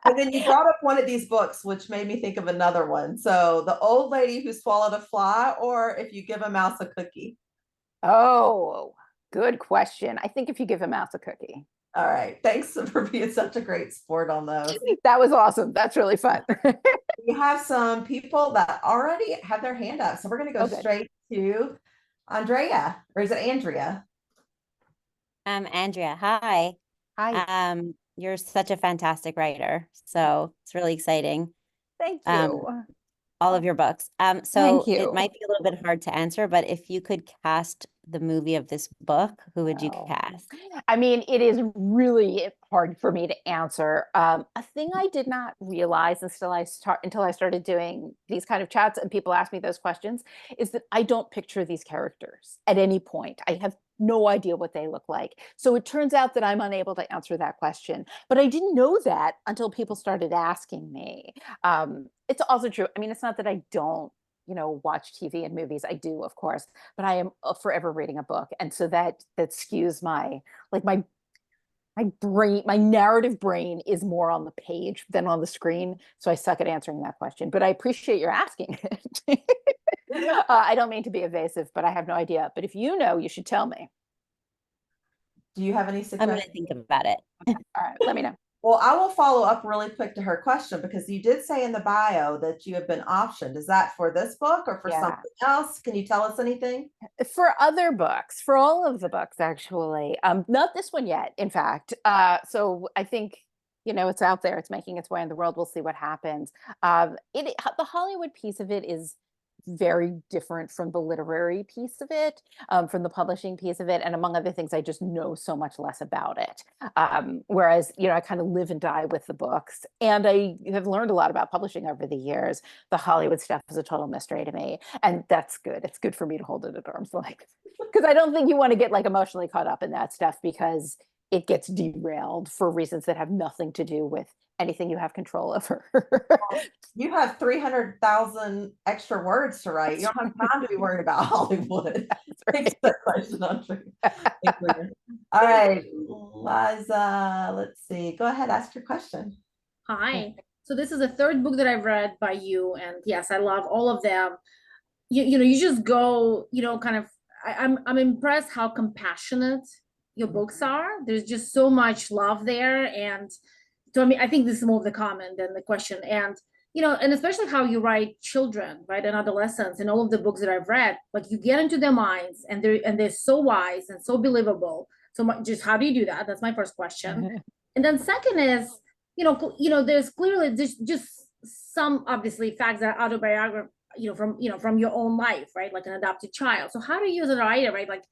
And then you brought up one of these books, which made me think of another one. So, The Old Lady Who Swallowed a Fly, or If You Give a Mouse a Cookie. Oh, good question. I think if you give a mouse a cookie. All right. Thanks for being such a great sport on those. That was awesome. That's really fun. We have some people that already have their hand up. So we're going to go Oh, good. straight to Andrea, or is it Andrea? I'm Andrea. Hi. Hi. You're such a fantastic writer. So it's really exciting. Thank Um, you. all of your books. Thank So it you. might be a little bit hard to answer, but if you could cast the movie of this book, who would you Oh. cast? I mean, it is really hard for me to answer. A thing I did not realize until I started doing these kind of chats and people ask me those questions is that I don't picture these characters at any point. I have no idea what they look like. So it turns out that I'm unable to answer that question. But I didn't know that until people started asking me. It's also true. I mean, it's not that I don't, you know, watch TV and movies. I do, of course, but I am forever reading a book, and so that skews my like my brain, my narrative brain is more on the page than on the screen. So I suck at answering that question, but I appreciate your asking it. I don't mean to be evasive, but I have no idea. But if you know, you should tell me. Do you have any I'm going suggestions? to think about it. All right, let me know. Well, I will follow up really quick to her question because you did say in the bio that you have been optioned. Is that for this book or for Yeah. something else? Can you tell us anything? For other books, for all of the books, actually, not this one yet, in fact. So I think, you know, it's out there, it's making its way in the world. We'll see what happens. The Hollywood piece of it is very different from the literary piece of it, from the publishing piece of it. And among other things, I just know so much less about it. Whereas, you know, I kind of live and die with the books. And I have learned a lot about publishing over the years. The Hollywood stuff is a total mystery to me. And that's good. It's good for me to hold it at arm's length. Because I don't think you want to get like emotionally caught up in that stuff because it gets derailed for reasons that have nothing to do with anything you have control over. You have 300,000 extra words to write. You don't have time to be worried about Hollywood. Thanks for that question, Audrey. All right, Liza, let's see. Go ahead, ask your question. Hi. So this is the third book that I've read by you, and yes, I love all of them. You know, you just go, you know, kind of. I'm impressed how compassionate your books are. There's just so much love there, and so I mean, I think this is more of the comment than the question. And you know, and especially how you write children, right, and adolescents, and all of the books that I've read, like you get into their minds, and they're so wise and so believable. So just how do you do that? That's my first question. And then second is, there's clearly just some obviously facts that are autobiographical, from your own life, right? Like an adopted child. So how do you as a writer, right, like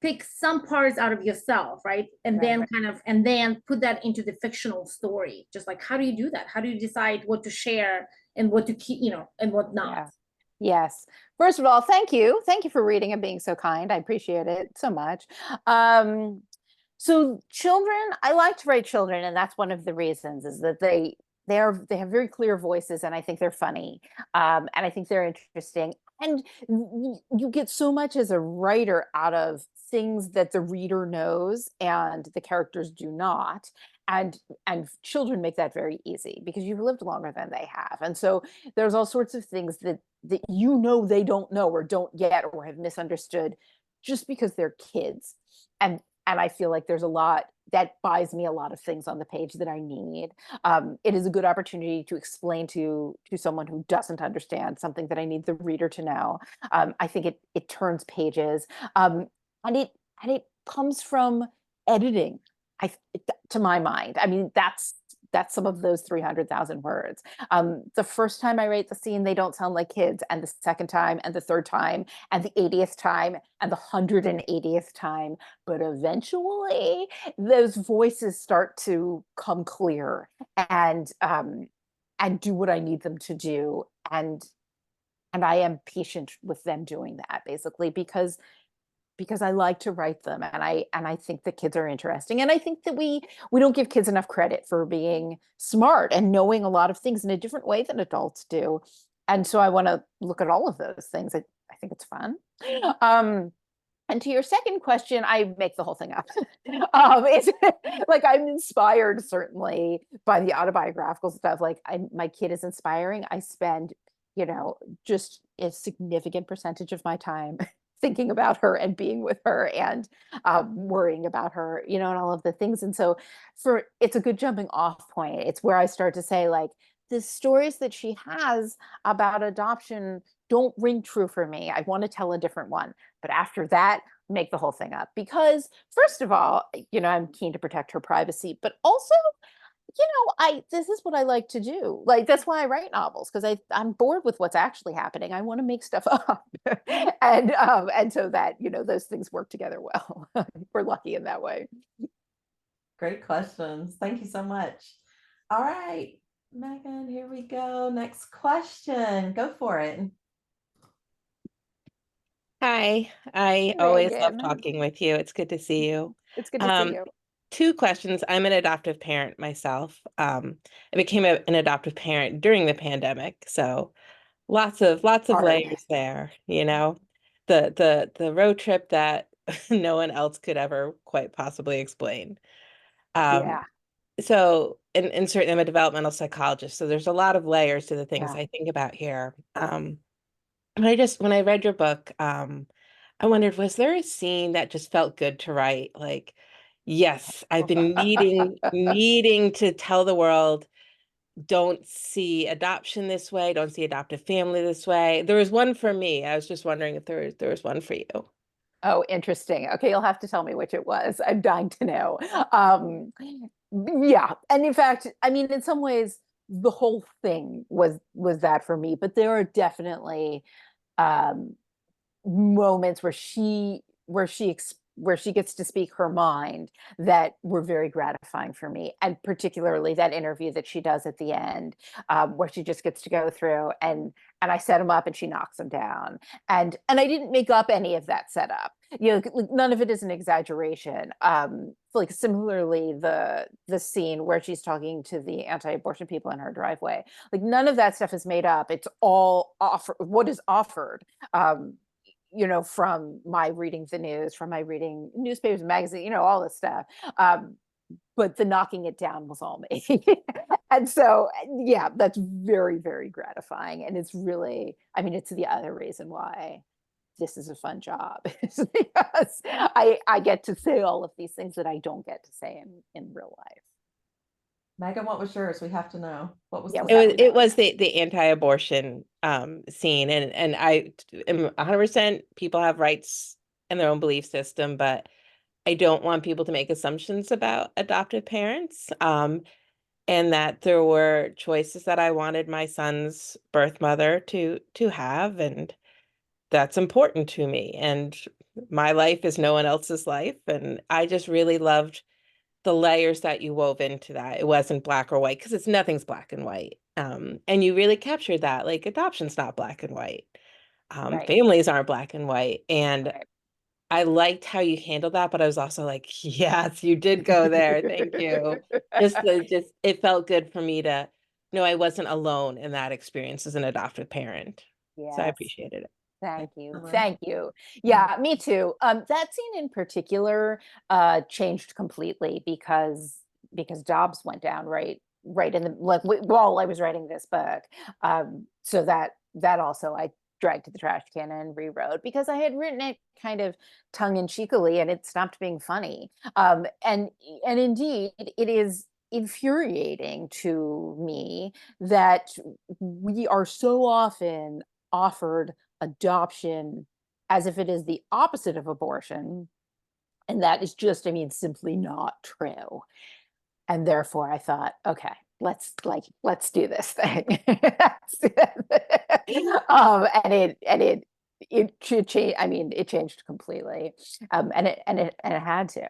pick some parts out of yourself, right? And then and then put that into the fictional story. Just like, how do you do that? How do you decide what to share and what to keep, and what not? Yeah. Yes. First of all, thank you. Thank you for reading and being so kind. I appreciate it so much. So children, I like to write children, and that's one of the reasons is that they have very clear voices, and I think they're funny, and I think they're interesting. And you get so much as a writer out of things that the reader knows and the characters do not. And children make that very easy because you've lived longer than they have. And so there's all sorts of things that they don't know or don't get or have misunderstood just because they're kids. And I feel like there's a lot that buys me a lot of things on the page that I need. It is a good opportunity to explain to someone who doesn't understand something that I need the reader to know. I think it turns pages, and it comes from editing. To my mind, I mean that's some of those 300,000 words. The first time I write the scene, they don't sound like kids, and the second time, and the third time, and the 80th time, and the 180th time. But eventually, those voices start to come clear and do what I need them to do, and I am patient with them doing that, basically, because I like to write them, and I think the kids are interesting, and I think that we don't give kids enough credit for being smart and knowing a lot of things in a different way than adults do. And so I want to look at all of those things. I think it's fun. And to your second question, I make the whole thing up. It's like I'm inspired certainly by the autobiographical stuff. Like my kid is inspiring. I spend, just a significant percentage of my time thinking about her and being with her and worrying about her, and all of the things. And so it's a good jumping off point. It's where I start to say, like, the stories that she has about adoption don't ring true for me. I want to tell a different one. But after that, make the whole thing up. Because first of all, I'm keen to protect her privacy, but also, this is what I like to do. Like, that's why I write novels, because I'm bored with what's actually happening. I want to make stuff up. And so that, those things work together well. We're lucky in that way. Great questions. Thank you so much. All right, Megan, here we go. Next question. Go for it. Hi, I always love talking with you. It's good to see you. It's good to see you. Two questions. I'm an adoptive parent myself. I became an adoptive parent during the pandemic, so lots of layers there, the road trip that no one else could ever quite possibly explain. Yeah. So, and certainly I'm a developmental psychologist, so there's a lot of layers to the things I think about here. When I read your book, I wondered, was there a scene that just felt good to write? Like, yes, I've been needing to tell the world, don't see adoption this way, don't see adoptive family this way. There was one for me. I was just wondering if there was one for you. Oh, interesting. Okay, you'll have to tell me which it was. I'm dying to know. Yeah, and in fact, I mean, in some ways, the whole thing was that for me. But there are definitely moments where she where she gets to speak her mind that were very gratifying for me. And particularly that interview that she does at the end, where she just gets to go through and I set him up and she knocks him down. And I didn't make up any of that setup. Like, none of it is an exaggeration. Like similarly, the scene where she's talking to the anti-abortion people in her driveway, like none of that stuff is made up. It's all what is offered. From my reading the news, from my reading newspapers, magazine, all this stuff. But the knocking it down was all me. And so, yeah, that's very, very gratifying. And it's really, it's the other reason why this is a fun job, is because I get to say all of these things that I don't get to say in real life. Megan, what was yours? We have to know. What was Yeah, it was the anti-abortion scene, and I am 100% people have rights in their own belief system, but I don't want people to make assumptions about adoptive parents, and that there were choices that I wanted my son's birth mother to have, and that's important to me. And my life is no one else's life, and I just really loved the layers that you wove into that. It wasn't black or white, because nothing's black and white. And you really captured that, like adoption's not black and white. right. Families aren't black and white. And Right. I liked how you handled that, but I was also like, yes, you did go there. Thank you. It felt good for me to know I wasn't alone in that experience as an adoptive parent. So I Yes. appreciated it. Thank you. so much. Thank you. Yeah, me too. That scene in particular changed completely because jobs went down right in the while I was writing this book. So that also I dragged to the trash can and rewrote, because I had written it kind of tongue in cheekily and it stopped being funny. And indeed it is infuriating to me that we are so often offered adoption as if it is the opposite of abortion. And that is just, simply not true. And therefore I thought, okay, let's do this thing. And it should change. It changed completely. And it had to.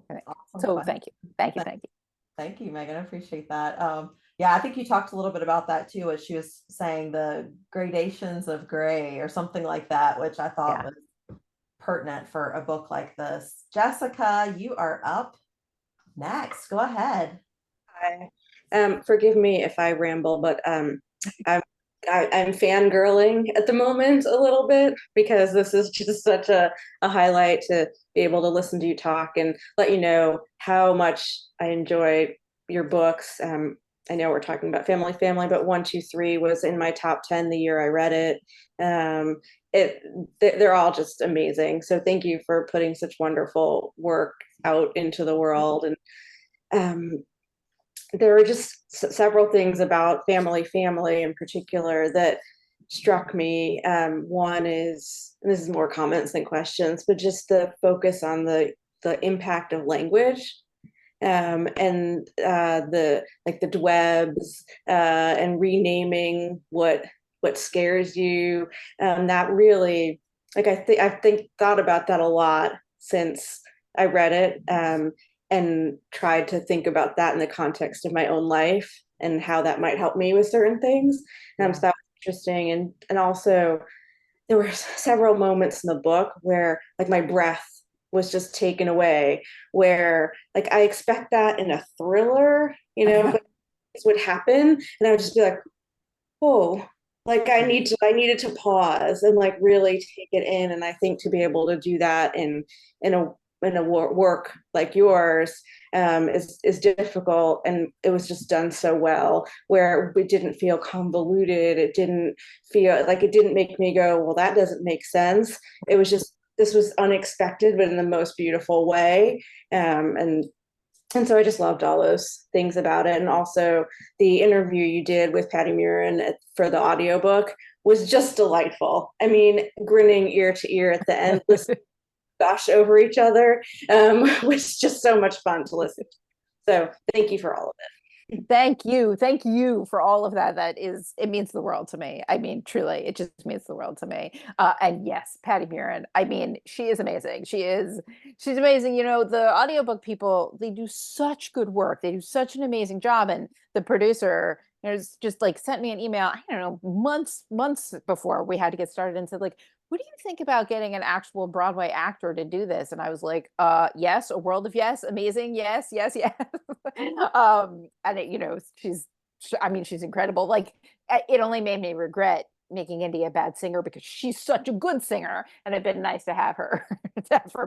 Awesome. So Fun. thank you. Thank you, Megan. I appreciate that. Yeah, I think you talked a little bit about that too, as she was saying the gradations of gray or something like that, which I thought was pertinent for a book like this. Jessica, you are up next. Go ahead. Hi. Forgive me if I ramble, but I'm fangirling at the moment a little bit, because this is just such a highlight to be able to listen to you talk and let you know how much I enjoy your books. I know we're talking about family, but 1, 2, 3 was in my top 10 the year I read it. They're all just amazing. So thank you for putting such wonderful work out into the world. And there were just several things about family in particular that struck me. One is, and this is more comments than questions, but just the focus on the impact of language, and the dwebs, and renaming what scares you. That really, I thought about that a lot since I read it. And tried to think about that in the context of my own life and how that might help me with certain things. So that was interesting. And also there were several moments in the book where my breath was just taken away, where I expect that in a thriller, but this would happen. And I would just be like, oh, I needed to pause and really take it in. And I think to be able to do that in a work like yours is difficult, and it was just done so well, where it didn't feel convoluted. It didn't make me go, well, that doesn't make sense. It was just, this was unexpected, but in the most beautiful way. And so I just loved all those things about it. And also the interview you did with Patty Murin for the audiobook was just delightful. Grinning ear to ear at the end, listening gush over each other, was just so much fun to listen to. So thank you for all of it. Thank you for all of that. It means the world to me. I mean, truly, it just means the world to me. And yes, Patty Murin, I mean, she is amazing. She's amazing. You know, the audiobook people, they do such good work. They do such an amazing job. And the producer, just like sent me an email, I don't know, months before we had to get started and said, like, what do you think about getting an actual Broadway actor to do this? And I was like, yes, a world of yes, amazing, yes, yes, yes. And I mean, she's incredible. Like, it only made me regret making Indy a bad singer because she's such a good singer, and it'd been nice to have her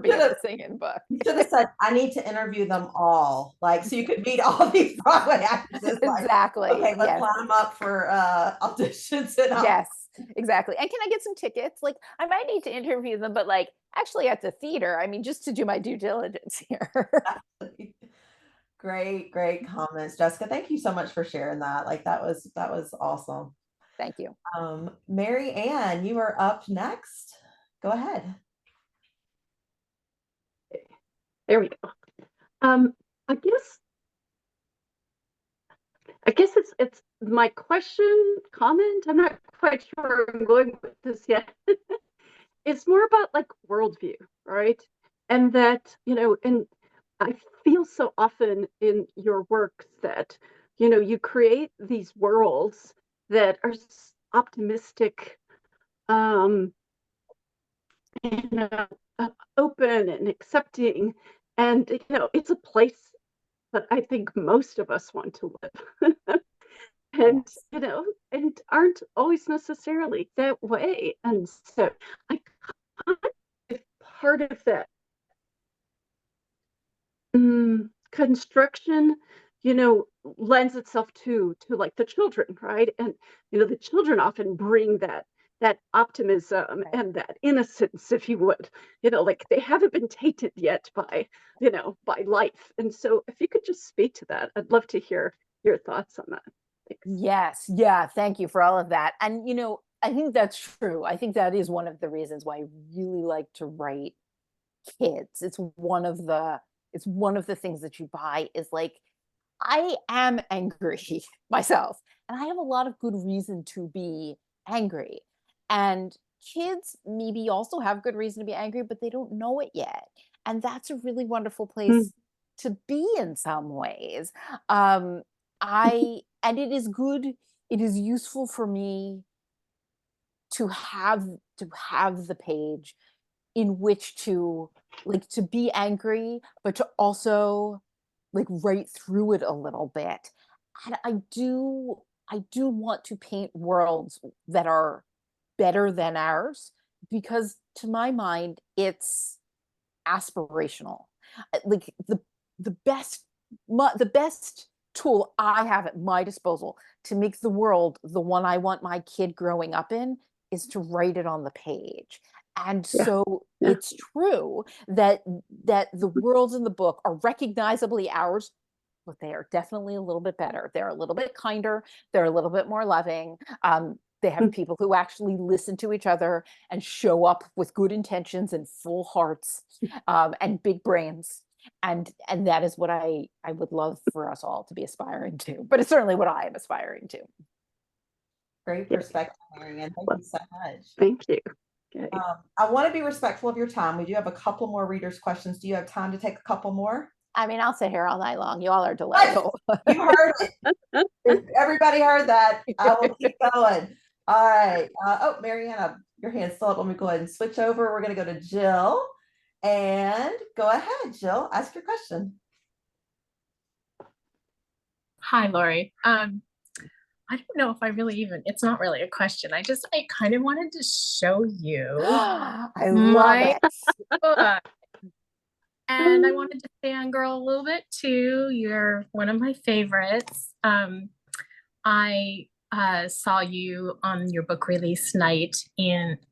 be able to sing in book. You should have said, I need to interview them all, like, so you could meet all these Broadway actresses. Like, Exactly. okay, let's Yes. line them up for auditions. And Yes, exactly. And can I get some tickets? Like, I might need to interview them, but like actually at the theater, I mean, just to do my due diligence here. Great comments, Jessica. Thank you so much for sharing that. Like, that was awesome. Thank you. Mary Ann, you are up next. Go ahead. There we go. I guess it's my question, comment. I'm not quite sure where I'm going with this yet. It's more about like worldview, right? And that, and I feel so often in your works that, you create these worlds that are optimistic, you know, open and accepting. And, it's a place that I think most of us want to live. And, Yes. And aren't always necessarily that way. And so I kind of part of that construction, lends itself to like the children, right? And the children often bring that optimism Right. and that innocence, if you would, like they haven't been tainted yet by life. And so if you could just speak to that, I'd love to hear your thoughts on that. Thanks. Yes. Yeah. Thank you for all of that. And, I think that's true. I think that is one of the reasons why I really like to write kids. It's one of the things that you buy is like, I am angry myself, and I have a lot of good reason to be angry. And kids maybe also have good reason to be angry, but they don't know it yet. And that's a really wonderful place to be in some ways. And it is good, it is useful for me to have the page in which to be angry, but to also like write through it a little bit. And I do want to paint worlds that are better than ours, because to my mind it's aspirational. Like the best tool I have at my disposal to make the world the one I want my kid growing up in is to write it on the page. And so it's true that the worlds in the book are recognizably ours, but they are definitely a little bit better. They're a little bit kinder. They're a little bit more loving. They have people who actually listen to each other and show up with good intentions and full hearts, and big brains. And that is what I would love for us all to be aspiring to. But it's certainly what I am aspiring to. Great perspective, Mary Ann. Thank you so much. Thank you. Okay. I want to be respectful of your time. We do have a couple more readers' questions. Do you have time to take a couple more? I mean, I'll sit here all night long. You all are delightful. You heard it. Everybody heard that. I will keep going. All right. Mariana, your hand's still up. Let me go ahead and switch over. We're going to go to Jill. And go ahead, Jill. Ask your question. Hi, Laurie. I don't know if I really it's not really a question. I kind of wanted to show you I love it. book. And I wanted to fangirl a little bit too. You're one of my favorites. I saw you on your book release night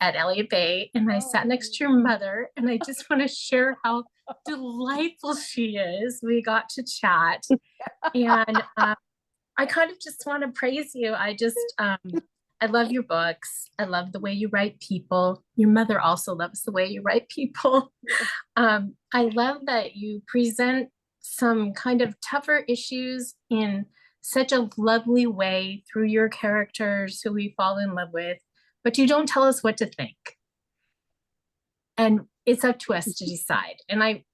at Elliott Bay, and I sat next to your mother, and I just want to share how delightful she is. We got to chat, and I kind of just want to praise you. I love your books. I love the way you write people. Your mother also loves the way you write people. I love that you present some kind of tougher issues in such a lovely way through your characters who we fall in love with, but you don't tell us what to think. And it's up to us to decide. And I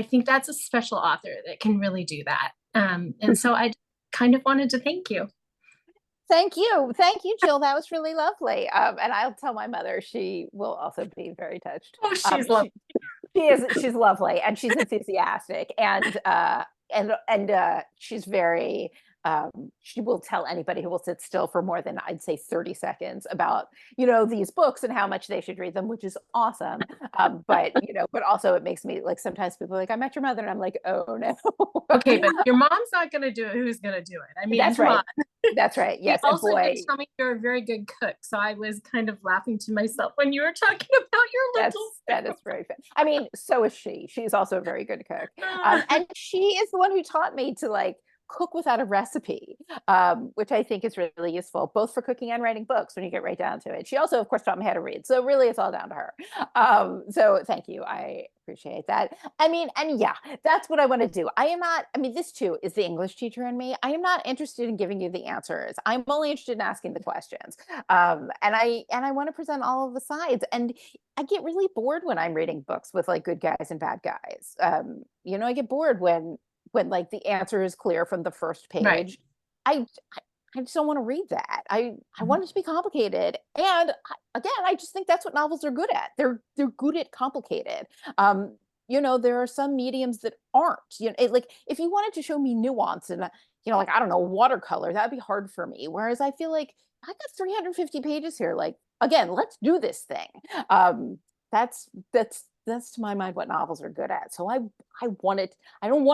think that's a special author that can really do that. And so I kind of wanted to thank you. Thank you, Jill. That was really lovely. And I'll tell my mother; she will also be very touched. Oh, she's lovely. She's lovely, and she's enthusiastic, and she's very. She will tell anybody who will sit still for more than, I'd say, 30 seconds about, these books and how much they should read them, which is awesome. But also it makes me, like, sometimes people are like, I met your mother, and I'm like, oh no. Okay, but your mom's not going to do it. Who's going to do it? I mean, that's right. That's right. Yes. You also did tell me you're a very good cook. So I was kind of laughing to myself when you were talking about your little. That is very fun. I mean, so is she. She's also a very good cook. And she is the one who taught me to, like, cook without a recipe, which I think is really useful, both for cooking and writing books when you get right down to it. She also, of course, taught me how to read. So really it's all down to her. So thank you. I appreciate that. I mean, and yeah, that's what I want to do. This too is the English teacher in me. I am not interested in giving you the answers. I'm only interested in asking the questions. And I want to present all of the sides. And I get really bored when I'm reading books with, like, good guys and bad guys. I get bored when like the answer is clear from the first page. Right. I just don't want to read that. I want it to be complicated. And again, I just think that's what novels are good at. They're good at complicated. There are some mediums that aren't. Like, if you wanted to show me nuance and like, I don't know, watercolor, that'd be hard for me. Whereas I feel like I got 350 pages here. Like, again, let's do this thing. That's to my mind what novels are good at. So I don't want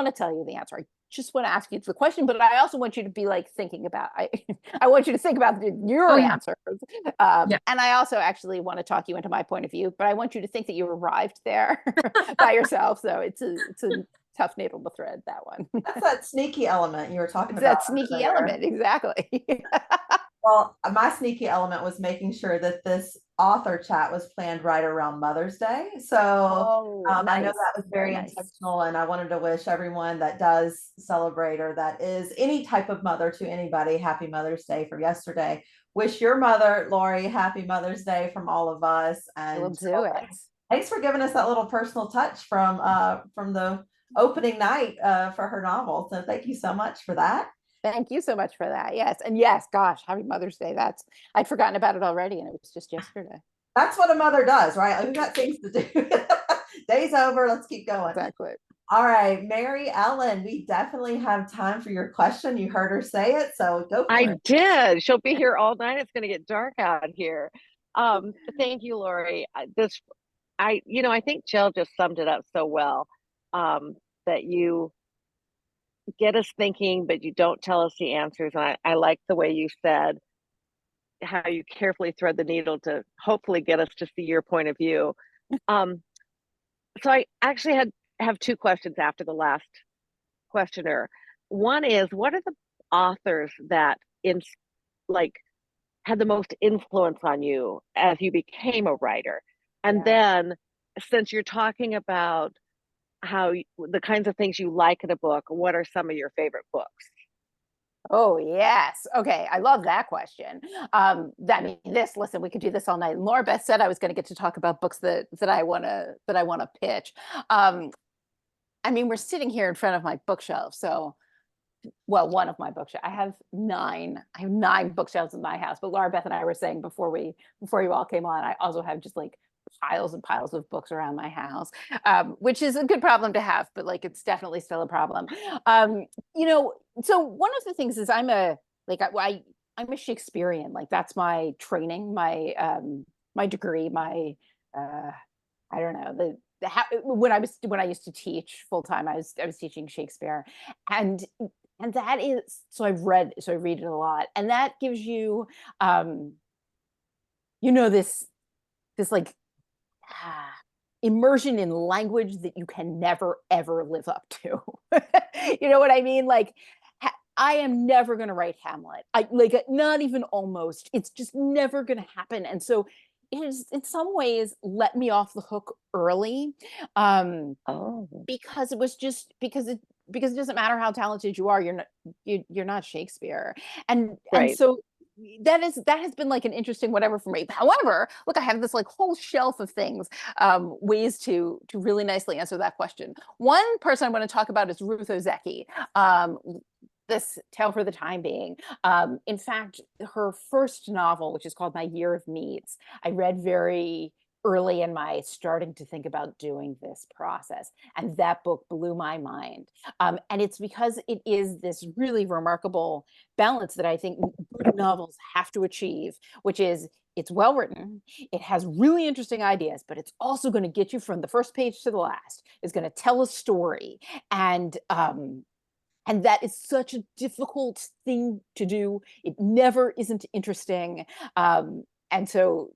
to tell you the answer. I just want to ask you the question, but I also want you to be, like, thinking about, I want you to think about your answers. And I also actually want to talk you into my point of view, but I want you to think that you arrived there by yourself. So it's a tough needle to thread, that one. That's that sneaky element you were talking about. That sneaky element, exactly. Well, my sneaky element was making sure that this author chat was planned right around Mother's Day. So nice. I know that was very intentional, and I wanted to wish everyone that does celebrate, or that is any type of mother to anybody, happy Mother's Day for yesterday. Wish your mother, Laurie, happy Mother's Day from all of us. And we'll do it. Thanks for giving us that little personal touch from the opening night for her novel. So thank you so much for that. Thank you so much for that. Yes. And yes, gosh, happy Mother's Day. I'd forgotten about it already, and it was just yesterday. That's what a mother does, right? We've got things to do. Day's over. Let's keep going. Exactly. All right, Mary Ellen, we definitely have time for your question. You heard her say it, so go for it. I did. She'll be here all night. It's going to get dark out here. Thank you, Laurie. I think Jill just summed it up so well, that you get us thinking, but you don't tell us the answers. And I like the way you said how you carefully thread the needle to hopefully get us to see your point of view. So I actually have two questions after the last questioner. One is, what are the authors that had the most influence on you as you became a writer? And then, since you're talking about the kinds of things you like in a book, what are some of your favorite books? Oh, yes. Okay. I love that question. Listen, we could do this all night. And Laura Beth said I was going to get to talk about books that I want to pitch. We're sitting here in front of my bookshelf. So, one of my bookshelves. I have 9 bookshelves in my house, but Laura Beth and I were saying before you all came on, I also have just, like, piles and piles of books around my house, which is a good problem to have, but, like, it's definitely still a problem. So one of the things is I'm a Shakespearean, like, that's my training, my degree, my I don't know, when I used to teach full time, I was teaching Shakespeare, and that is, so I read it a lot, and that gives you this like immersion in language that you can never ever live up to. You know what I mean? Like, I am never going to write Hamlet. Not even almost. It's just never going to happen. And so it is, in some ways, let me off the hook early. Because because it doesn't matter how talented you are, you're not Shakespeare. And Right. so that has been like an interesting whatever for me. However, look, I have this like whole shelf of things, ways to really nicely answer that question. One person I want to talk about is Ruth Ozeki. This Tale for the Time Being. In fact, her first novel, which is called My Year of Needs, I read very early in my starting to think about doing this process. And that book blew my mind. And it's because it is this really remarkable balance that I think good novels have to achieve, which is it's well written, it has really interesting ideas, but it's also going to get you from the first page to the last. It's going to tell a story. And that is such a difficult thing to do. It never isn't interesting. And so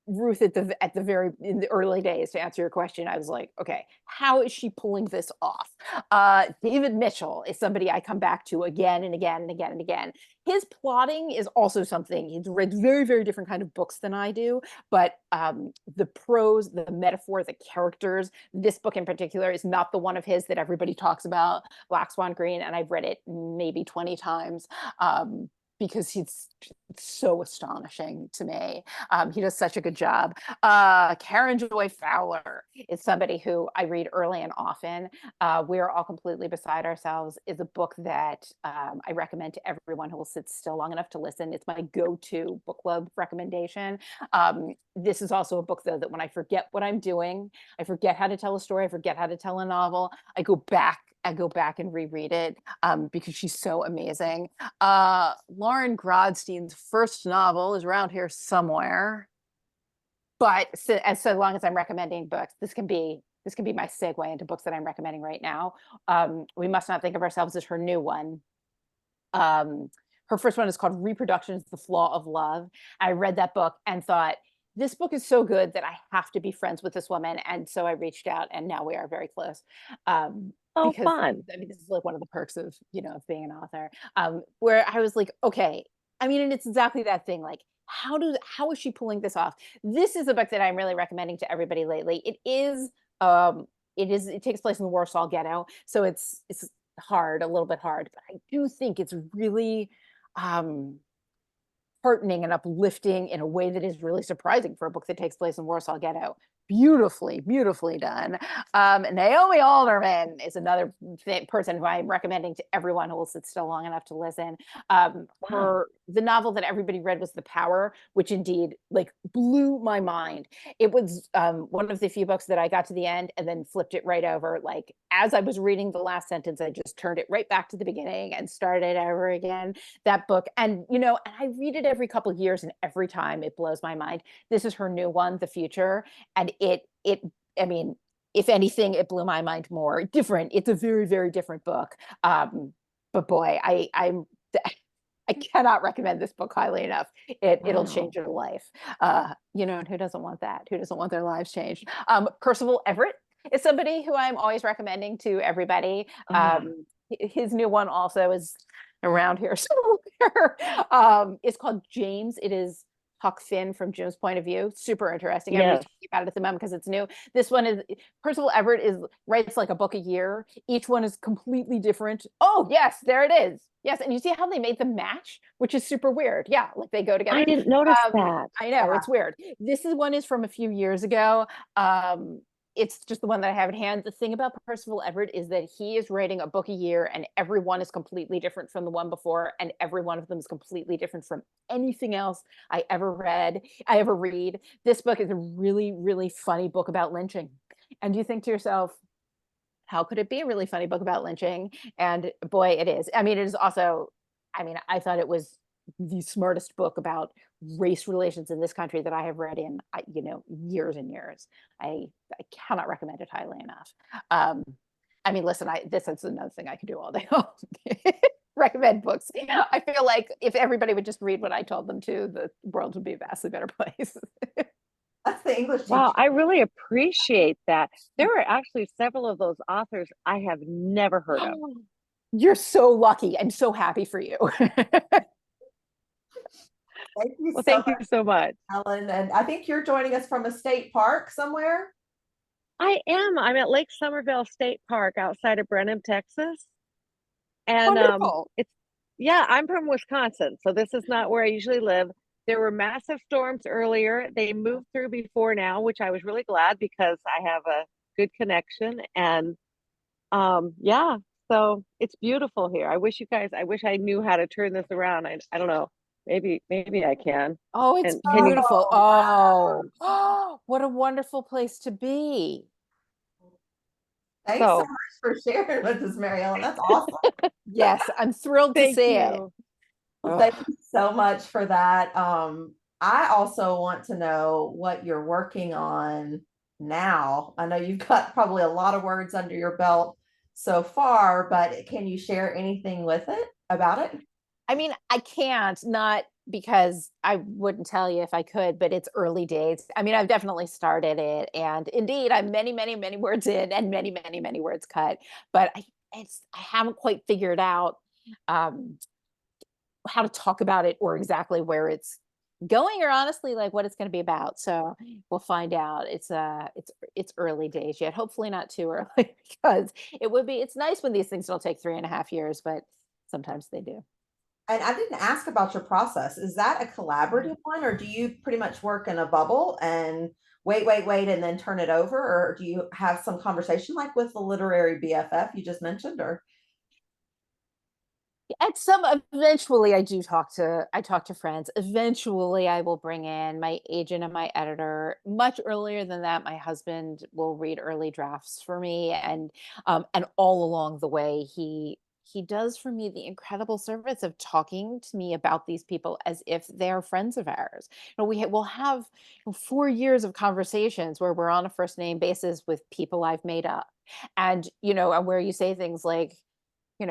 Ruth, in the early days, to answer your question, I was like, okay, how is she pulling this off? David Mitchell is somebody I come back to again and again and again and again. His plotting is also something. He's read very, very different kind of books than I do, but the prose, the metaphor, the characters, this book in particular is not the one of his that everybody talks about, Black Swan Green, and I've read it maybe 20 times. Because he's so astonishing to me. He does such a good job. Karen Joy Fowler is somebody who I read early and often. We Are All Completely Beside Ourselves is a book that I recommend to everyone who will sit still long enough to listen. It's my go-to book club recommendation. This is also a book, though, that when I forget what I'm doing, I forget how to tell a story, I forget how to tell a novel, I go back and reread it because she's so amazing. Lauren Grodstein's first novel is around here somewhere. But so long as I'm recommending books, this can be my segue into books that I'm recommending right now. We Must Not Think of Ourselves as her new one. Her first one is called Reproduction is the Flaw of Love. I read that book and thought, this book is so good that I have to be friends with this woman. And so I reached out, and now we are very close. Oh, Because fun. I mean, this is like one of the perks of, of being an author, where I was like, okay, I mean, and it's exactly that thing. Like, how is she pulling this off? This is a book that I'm really recommending to everybody lately. It takes place in the Warsaw Ghetto. So it's hard, a little bit hard, but I do think it's really, heartening and uplifting in a way that is really surprising for a book that takes place in Warsaw Ghetto. Beautifully, beautifully done. Naomi Alderman is another person who I'm recommending to everyone who will sit still long enough to listen. The novel that everybody read was The Power, which indeed like blew my mind. It was one of the few books that I got to the end and then flipped it right over. Like as I was reading the last sentence, I just turned it right back to the beginning and started over again. That book, and and I read it every couple of years, and every time it blows my mind. This is her new one, The Future, and I mean, if anything, it blew my mind more. Different. It's a very, very different book. But boy, I cannot recommend this book highly enough. It'll change your life. And who doesn't want that? Who doesn't want their lives changed? Percival Everett is somebody who I'm always recommending to everybody. His new one also is around here somewhere. It's called James. It is Huck Finn from Jim's point of view. Super interesting. Everybody's talking about it at the moment because it's new. This one is Percival Everett writes like a book a year. Each one is completely different. Oh yes, there it is. Yes, and you see how they made them match, which is super weird. Yeah, like they go together. I didn't notice that. I know, it's weird. This one is from a few years ago. It's just the one that I have in hand. The thing about Percival Everett is that he is writing a book a year, and every one is completely different from the one before, and every one of them is completely different from anything else I ever read. This book is a really, really funny book about lynching. And you think to yourself, how could it be a really funny book about lynching? And boy, it is. I mean, it is also, I thought it was the smartest book about race relations in this country that I have read in, years and years. I cannot recommend it highly enough. Listen, this is another thing I could do all day long. Recommend books. I feel like if everybody would just read what I told them to, the world would be a vastly better place. That's the English teacher. Wow, I really appreciate that. There are actually several of those authors I have never heard of. You're so lucky. I'm so happy for you. Thank you so much. Ellen, and I think you're joining us from a state park somewhere. I am. I'm at Lake Somerville State Park outside of Brenham, Texas. And Wonderful. it's, yeah, I'm from Wisconsin, so this is not where I usually live. There were massive storms earlier. They moved through before now, which I was really glad because I have a good connection. And yeah, so it's beautiful here. I wish I knew how to turn this around. I don't know. Maybe I can. Oh, it's And can you, beautiful. wow. Oh, what a wonderful place to be. Thanks so so much for sharing with us, Mary Ellen. That's awesome. Yes, I'm thrilled to thank see it. you. Well, Ugh. thank you so much for that. I also want to know what you're working on now. I know you've got probably a lot of words under your belt so far, but can you share anything with it about it? I mean, I can't, not because I wouldn't tell you if I could, but it's early days. I mean, I've definitely started it, and indeed, I'm many, many, many words in and many, many, many words cut. But I haven't quite figured out um, how to talk about it or exactly where it's going, or honestly, like what it's going to be about. So we'll find out. It's early days yet. Hopefully, not too early because it's nice when these things don't take 3.5 years, but sometimes they do. And I didn't ask about your process. Is that a collaborative one, or do you pretty much work in a bubble and wait, and then turn it over? Or do you have some conversation like with the literary BFF you just mentioned? Or At some eventually I talk to friends. Eventually I will bring in my agent and my editor. Much earlier than that, my husband will read early drafts for me, and all along the way he does for me the incredible service of talking to me about these people as if they're friends of ours. We'll have 4 years of conversations where we're on a first name basis with people I've made up. And and where you say things like,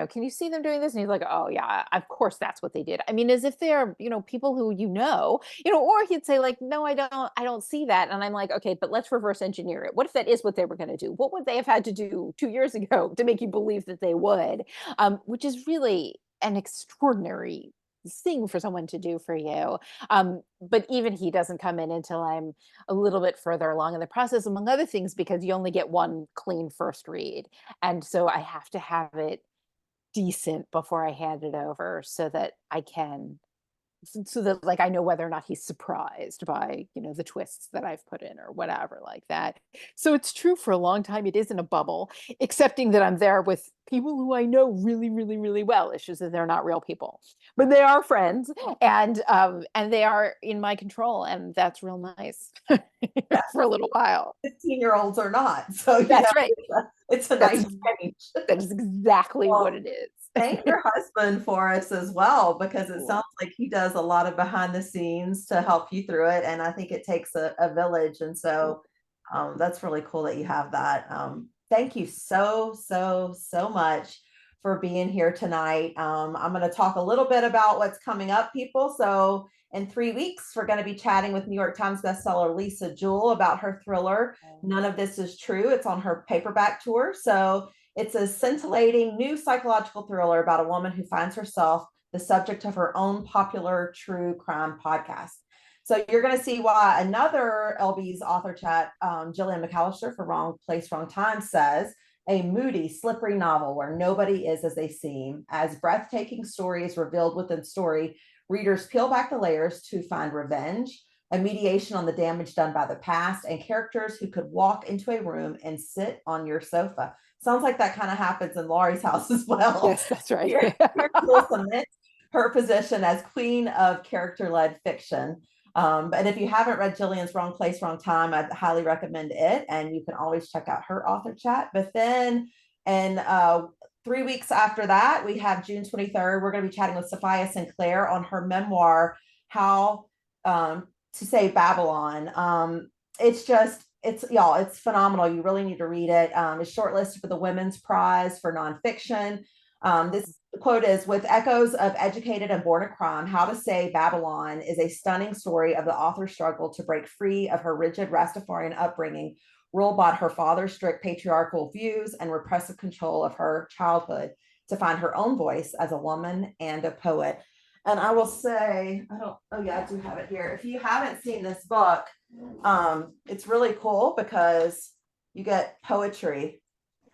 can you see them doing this? And he's like, oh yeah, of course that's what they did. I mean, as if they're, people who or he'd say like, no, I don't see that. And I'm like, okay, but let's reverse engineer it. What if that is what they were going to do? What would they have had to do 2 years ago to make you believe that they would? Which is really an extraordinary thing for someone to do for you. But even he doesn't come in until I'm a little bit further along in the process, among other things, because you only get one clean first read. And so I have to have it decent before I hand it over so that I can so that like I know whether or not he's surprised by, the twists that I've put in or whatever like that. So it's true for a long time it isn't a bubble, excepting that I'm there with people who I know really, really, really well. It's just that they're not real people. But they are friends, and they are in my control, and that's real nice for a little while. 15-year-olds or not. So, That's right. it's a That's nice change. that is exactly what Well, it is. thank your husband for us as well, because it Cool. sounds like he does a lot of behind the scenes to help you through it. And I think it takes a village. And so that's really cool that you have that. Thank you so much for being here tonight. I'm going to talk a little bit about what's coming up, people. So in 3 weeks, we're going to be chatting with New York Times bestseller Lisa Jewell about her thriller, None of This Is True. It's on her paperback tour. So it's a scintillating new psychological thriller about a woman who finds herself the subject of her own popular true crime podcast. So you're going to see why another LB's author chat, Jillian McAllister for Wrong Place, Wrong Time, says a moody, slippery novel where nobody is as they seem. As breathtaking story is revealed within story, readers peel back the layers to find revenge, a mediation on the damage done by the past, and characters who could walk into a room and sit on your sofa. Sounds like that kind of happens in Laurie's house as well. Yes, that's right. Here will cement her position as queen of character-led fiction. And if you haven't read Jillian's Wrong Place, Wrong Time, I'd highly recommend it. And you can always check out her author chat. But then in 3 weeks after that, we have June 23rd. We're going to be chatting with Sophia Sinclair on her memoir, How to Save Babylon. It's phenomenal. You really need to read it. It's shortlisted for the Women's Prize for Nonfiction. This quote is, with echoes of Educated and Born a Crime, How to Save Babylon is a stunning story of the author's struggle to break free of her rigid Rastafarian upbringing, ruled by her father's strict patriarchal views and repressive control of her childhood, to find her own voice as a woman and a poet. And I will say, I do have it here. If you haven't seen this book, it's really cool because you get poetry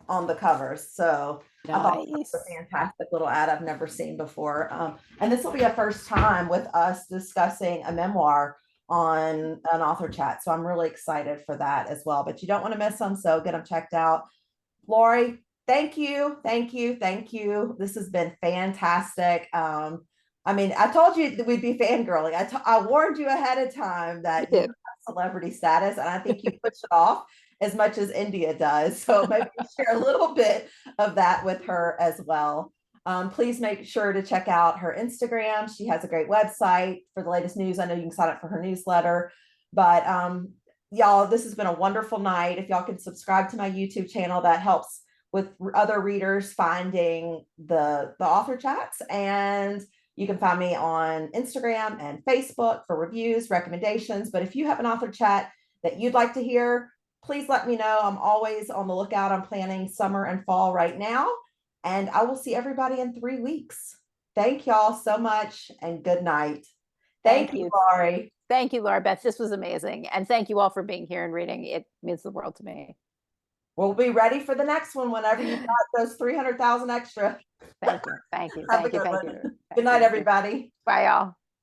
on the covers. So I thought it was a Nice. fantastic little ad I've never seen before. And this will be a first time with us discussing a memoir on an author chat. So I'm really excited for that as well. But you don't want to miss them. So get them checked out. Laurie, thank you. Thank you. Thank you. This has been fantastic. I mean, I told you that we'd be fangirling. I warned you ahead of time that you have celebrity status, and I think you pushed it off as much as India does. So maybe share a little bit of that with her as well. Please make sure to check out her Instagram. She has a great website for the latest news. I know you can sign up for her newsletter, but y'all, this has been a wonderful night. If y'all can subscribe to my YouTube channel, that helps with other readers finding the author chats. And you can find me on Instagram and Facebook for reviews, recommendations. But if you have an author chat that you'd like to hear, please let me know. I'm always on the lookout. I'm planning summer and fall right now. And I will see everybody in 3 weeks. Thank y'all so much and good night. Thank you, Laurie. Thank you, Laura Beth. This was amazing. And thank you all for being here and reading. It means the world to me. We'll be ready for the next one whenever you got those 300,000 extra. Thank you. Thank you. Have a Thank you. good Thank one. you. Good night, everybody. Bye, y'all.